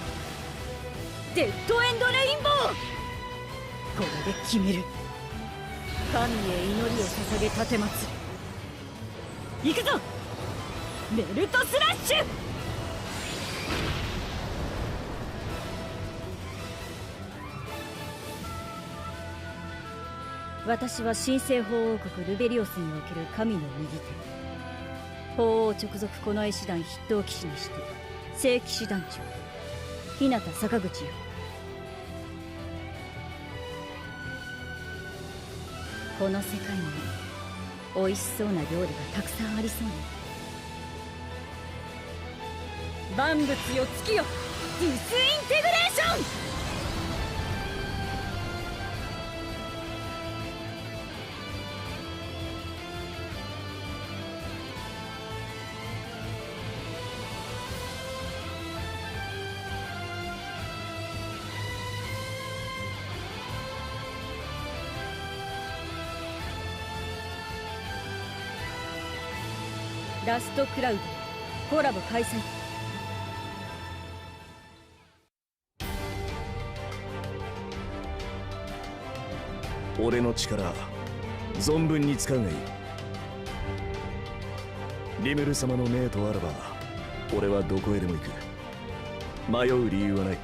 デッドエンドレインボー。これで決める。神へ祈りを捧げ奉る。行くぞ、メルトスラッシュ。私は神聖法王国ルベリオスにおける神の右手。法王直属近衛師団筆頭騎士にして正騎士団長日向坂口よ。この世界に美味しそうな料理がたくさんありそうね。万物よ月よ、ディスインテグレーション。ラストクラウドコラボ開催。俺の力存分に使うがいい。リムル様の命とあらば俺はどこへでも行く。迷う理由はない。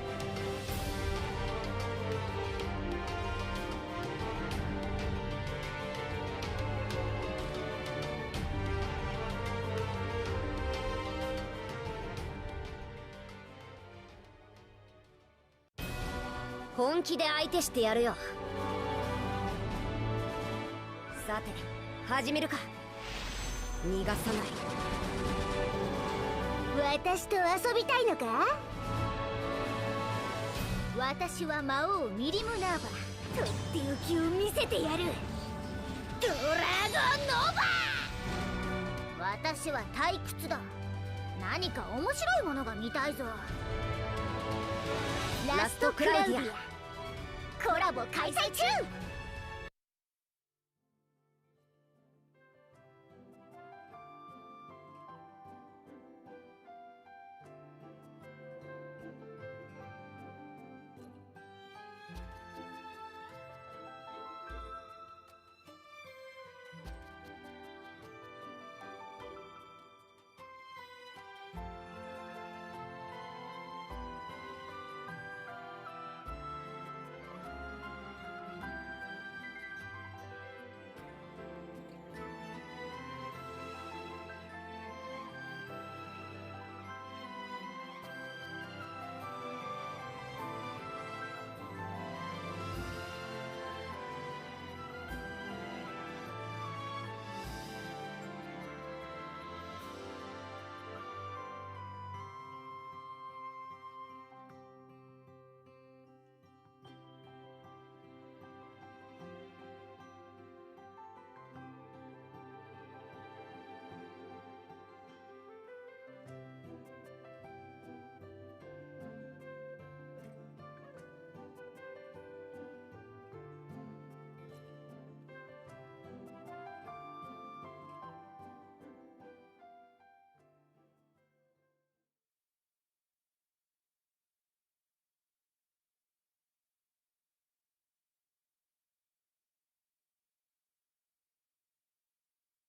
本気で相手してやるよ。さて始めるか。逃がさない。私と遊びたいのか。私は魔王ミリムナーバ、とっておきを見せてやる。ドラゴンノーバー。私は退屈だ。何か面白いものが見たいぞ。ラストクラウディアコラボ開催中。